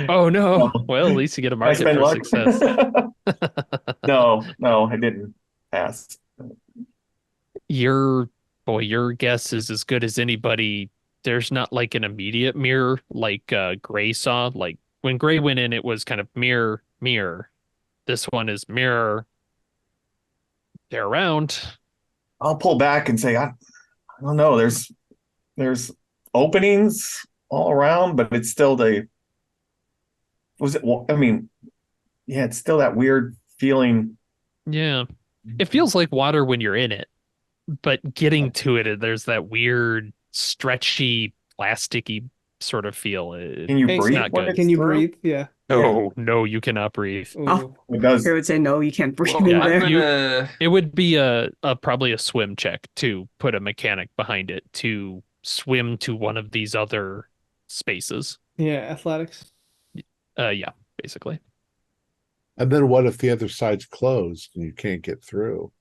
Oh no. No. Well, at least you get a I market spend for luck. success. No, I didn't pass. Your your guess is as good as anybody. There's not like an immediate mirror like Gray saw. Like when Gray went in, it was kind of mirror, mirror. This one is mirror. They're around. I'll pull back and say, I don't know. There's openings all around, but it's still I mean, yeah, it's still that weird feeling. Yeah. It feels like water when you're in it, but getting to it, there's that weird, stretchy, plasticky sort of feel. Can you Hey, It's breathe not when good. it's Can you through? breathe? Yeah. No, no, you cannot breathe. Oh, Ooh. It does. I would say no, you can't breathe Well, in Yeah, I'm there. gonna. it would be a probably a swim check to put a mechanic behind it to swim to one of these other spaces. Yeah, athletics. Yeah, basically. And then what if the other side's closed and you can't get through?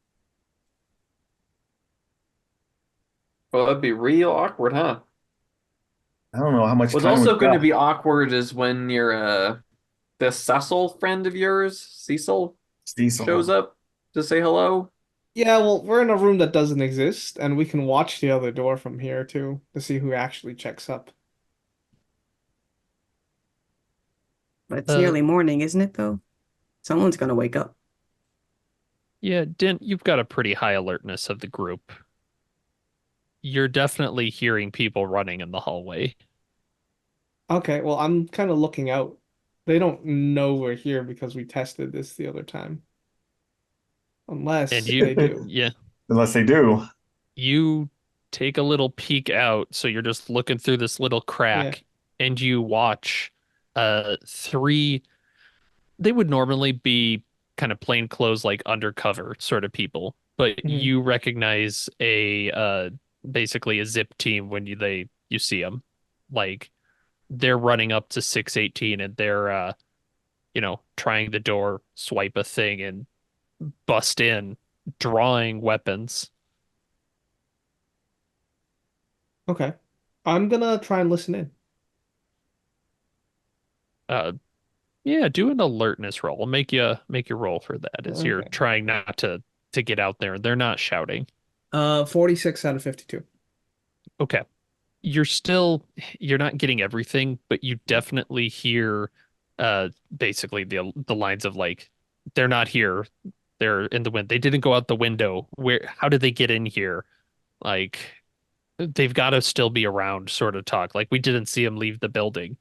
Well, that'd be real awkward, huh? I don't know how much What's time also we've going to got. be awkward is when the Cecil friend of yours, Cecil, Diesel. shows up to say hello. Yeah, well, we're in a room that doesn't exist, and we can watch the other door from here too to see who actually checks up. But it's Uh, nearly morning, isn't it, though? Someone's gonna wake up. yeah, Dent, you've got a pretty high alertness of the group. You're definitely hearing people running in the hallway. Okay, well, I'm kind of looking out. They don't know we're here because we tested this the other time. And Unless you, they do. yeah, Unless they do. you take a little peek out, so you're just looking through this little Yeah. crack, and you watch three. They would normally be kind of plain clothes, like undercover sort of people, but Mhm. you recognize a basically a zip team when you see them. Like they're running up to 618 and they're trying the door, swipe a thing and bust in, drawing weapons. Okay. I'm gonna try and listen in. Uh yeah, do an alertness roll. Make your roll for that as you're Okay. trying not to get out there. They're not shouting. 46 out of 52. Okay. You're not getting everything, but you definitely hear basically the lines of like they're not here. They're in the wind. They didn't go out the window. How did they get in here? Like they've got to still be around sort of talk. Like we didn't see them leave the building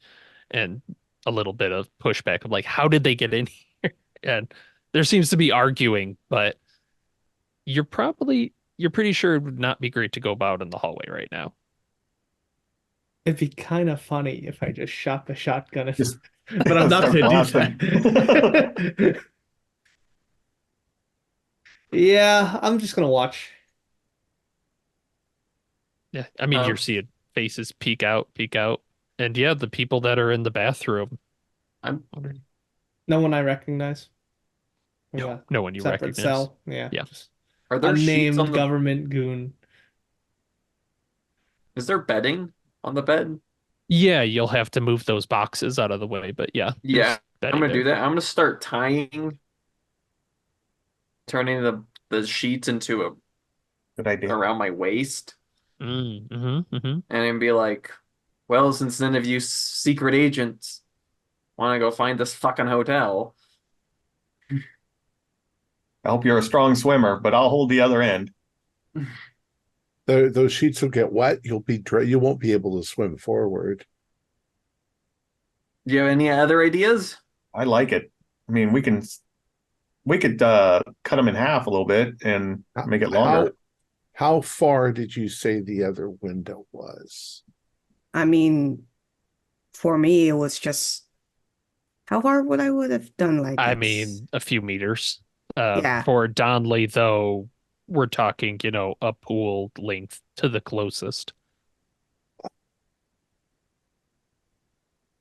and a little bit of pushback of like how did they get in here? And there seems to be arguing, but you're pretty sure it would not be great to go about in the hallway right now. It'd be kind of funny if I just shot the shotgun, Just but I'm not start gonna do blasting. that. Yeah, I'm just gonna watch. Yeah, I mean you're Um, seeing faces peek out, and yeah, the people that are in the bathroom. I'm No one I recognize. From No, a no one you separate recognize. cell. Yeah, Yeah. just Are there sheets on unnamed the government goon. Is there bedding on the bed? Yeah, you'll have to move those boxes out of the way, but yeah, Yeah, there's I'm bedding gonna do there. that. I'm gonna start turning the sheets into a Good idea. around my waist, Mm-hmm. and then be like, well, since none of you secret agents want to go find this fucking hotel, I hope you're a strong swimmer, but I'll hold the other end. Those sheets will get wet. You won't be able to swim forward. do you have any other ideas? I like it. I mean, we could cut them in half a little bit and make it longer. How far did you say the other window was? I mean, for me, it was just how far would have done? Like I it's mean, a few meters. yeah. For Donley, though, we're talking, a pool length to the closest.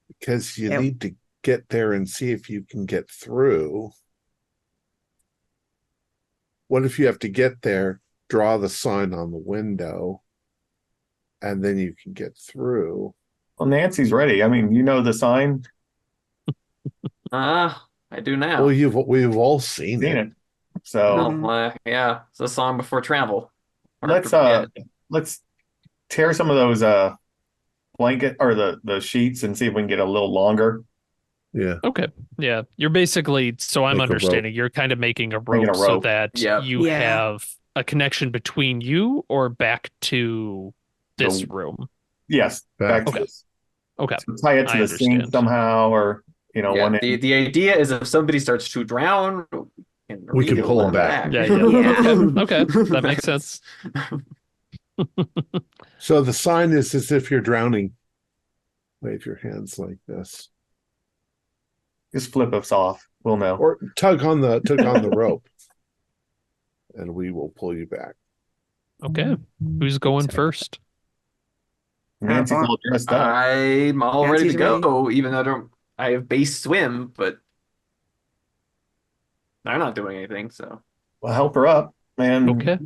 Because you Yep. need to get there and see if you can get through. What if you have to get there, draw the sign on the window, and then you can get through? Well, Nancy's ready. I mean, you know the sign. I do now. Well, we've all seen Seen it. it. So Mhm. Yeah, it's a song before travel. let's tear some of those blanket or the sheets and see if we can get a little longer. Yeah. Okay. Yeah. You're basically, so I'm Make a rope. understanding, you're kind of making a Making a rope so rope. that Yep. you Yeah. have a connection between you or back to this The- room. Yes, back to Okay. this. Okay. So tie it to I the sink understand. somehow, or Yeah, one end. the idea is if somebody starts to drown, We can pull them back. Yeah. Yeah. Okay. That makes sense. So the sign is as if you're drowning. Wave your hands like this. Just flip us off. We'll know. Or tug on the rope. And we will pull you back. Okay. Who's going first? Nancy's all dressed up. I'm all ready to Nancy's ready. go, even though I have base swim, but They're not doing anything, so. Well, help her up, man. Okay.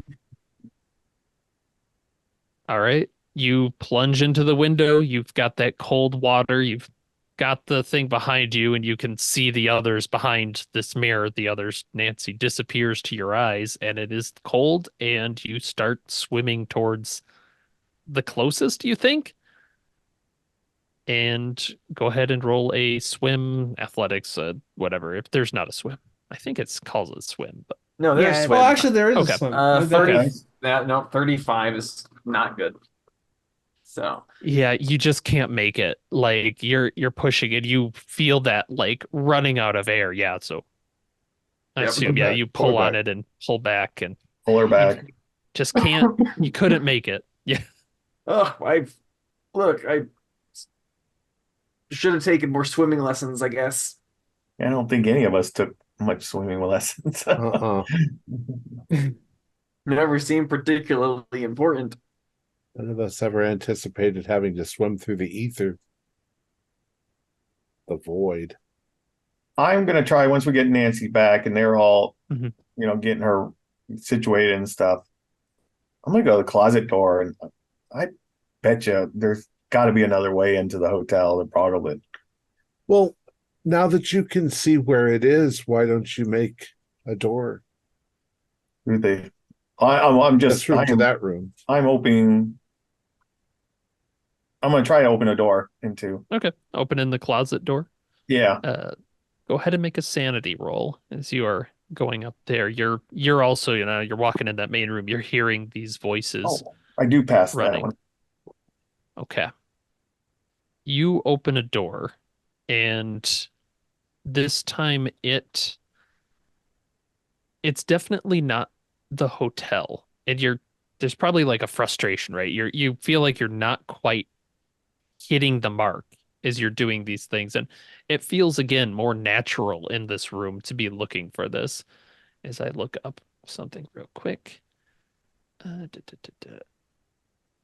All right. You plunge into the window. You've got that cold water. You've got the thing behind you, and you can see the others behind this mirror. The others, Nancy disappears to your eyes, and it is cold, and you start swimming towards the closest, you think? And go ahead and roll a swim athletics, whatever. If there's not a swim, I think it's calls it swim, but No, there's Yeah. swim. Well, actually, there is a Okay. swim. 30. Okay. No, 35 is not good. So yeah, you just can't make it. Like you're pushing it. You feel that like running out of air. Yeah, so I Yep. assume Pull you her pull on back. it and pull back and Pull her you back. just can't. You couldn't make it. Yeah. oh, I should have taken more swimming lessons, I guess. I don't think any of us took much swimming lessons. Uh-uh. Never seemed particularly important. None of us ever anticipated having to swim through the ether, the void. I'm gonna try once we get Nancy back and they're all, Mhm. getting her situated and stuff. I'm gonna go to the closet door, and I bet you there's got to be another way into the hotel. Probably. Well, now that you can see where it is, why don't you make a door? I'm This just room to that room. I'm opening. I'm gonna try to open a door into. Okay. Opening the closet door. Yeah. Go ahead and make a sanity roll as you are going up there. You're also, you're walking in that main room. You're hearing these voices Oh, I do pass that running. one. Okay. You open a door, and this time it's definitely not the hotel. And there's probably like a frustration, right? You feel like you're not quite hitting the mark as you're doing these things. And it feels again more natural in this room to be looking for this. As I look up something real quick.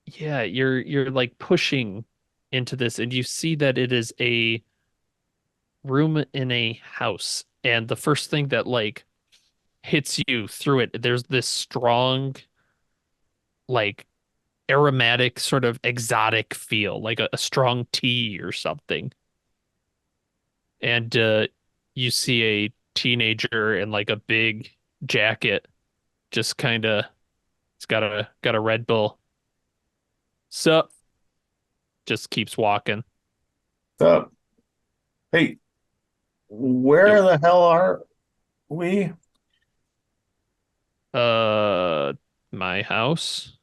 Yeah, you're like pushing into this, and you see that it is a room in a house. And the first thing that like hits you through it, there's this strong, like aromatic, sort of exotic feel, like a strong tea or something. And you see a teenager in like a big jacket, just kind of, it's got a Red Bull. Sup? Just keeps walking. So, hey, where Yo. the hell are we? My house.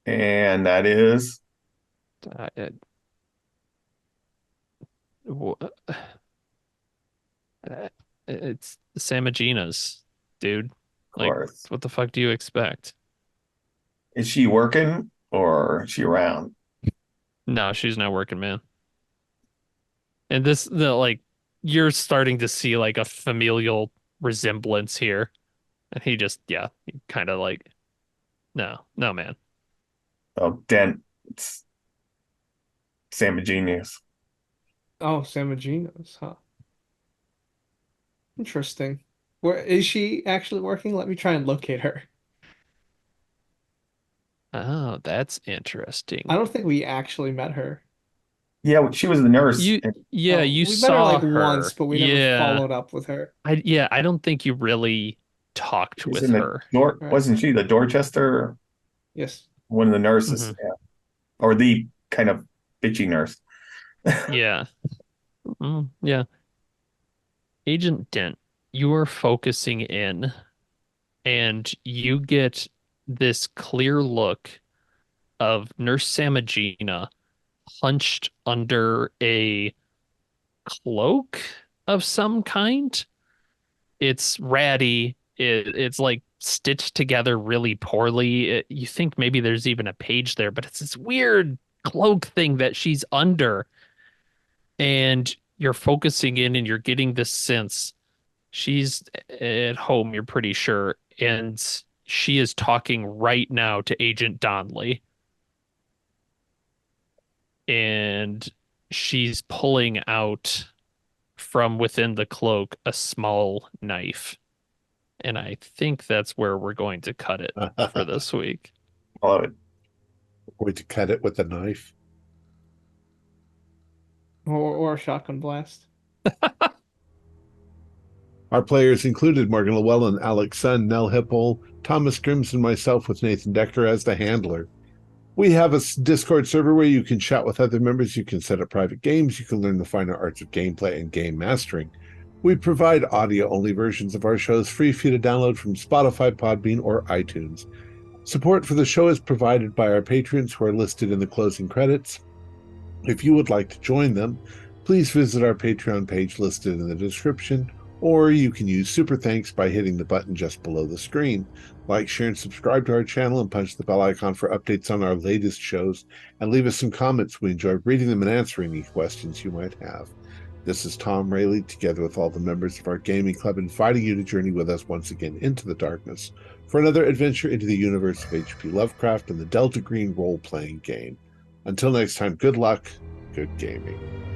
And that is It, wha- it's Samagina's, dude. of Like, course. what the fuck do you expect? Is she working or is she around? No, she's not working, man. And the like, you're starting to see like a familial resemblance here. And he kind of like, no, man. Oh, Dent. It's Sam Genius. Oh, Samagina's, huh? Interesting. Where is she actually working? Let me try and locate her. Oh, that's I interesting. don't think we actually met her. Yeah, she was the nurse. You, yeah, Oh, you we met her saw like her. once, but we never Yeah. followed up with her. I don't think you really talked She's with in the her. Dor Wasn't she the Dorchester? Yes. One of the nurses, Mhm. yeah. Or the kind of bitchy nurse. Yeah. Yeah. Agent Dent, you are focusing in, and you get this clear look of Nurse Samagina hunched under a cloak of some kind. It's ratty. It's like stitched together really poorly. You think maybe there's even a page there, but it's this weird cloak thing that she's under. And you're focusing in and you're getting this sense she's at home, you're pretty sure. And she is talking right now to Agent Donnelly. And she's pulling out from within the cloak a small knife. And I think that's where we're going to cut it for this week. I love it. Going to cut it with a knife. Or a shotgun blast. Our players included Morgan Llewellyn, Alex Sun, Nell Hipple, Thomas Grims, and myself with Nathan Decker as the handler. We have a Discord server where you can chat with other members, you can set up private games, you can learn the finer arts of gameplay and game mastering. We provide audio-only versions of our shows free for you to download from Spotify, Podbean, or iTunes. Support for the show is provided by our patrons who are listed in the closing credits. If you would like to join them, please visit our Patreon page listed in the description, or you can use Super Thanks by hitting the button just below the screen. Like, share, and subscribe to our channel, and punch the bell icon for updates on our latest shows, and leave us some comments. We enjoy reading them and answering any questions you might have. This is Thom Raley, together with all the members of our gaming club, inviting you to journey with us once again into the darkness for another adventure into the universe of H.P. Lovecraft and the Delta Green role-playing game. Until next time, good luck, good gaming.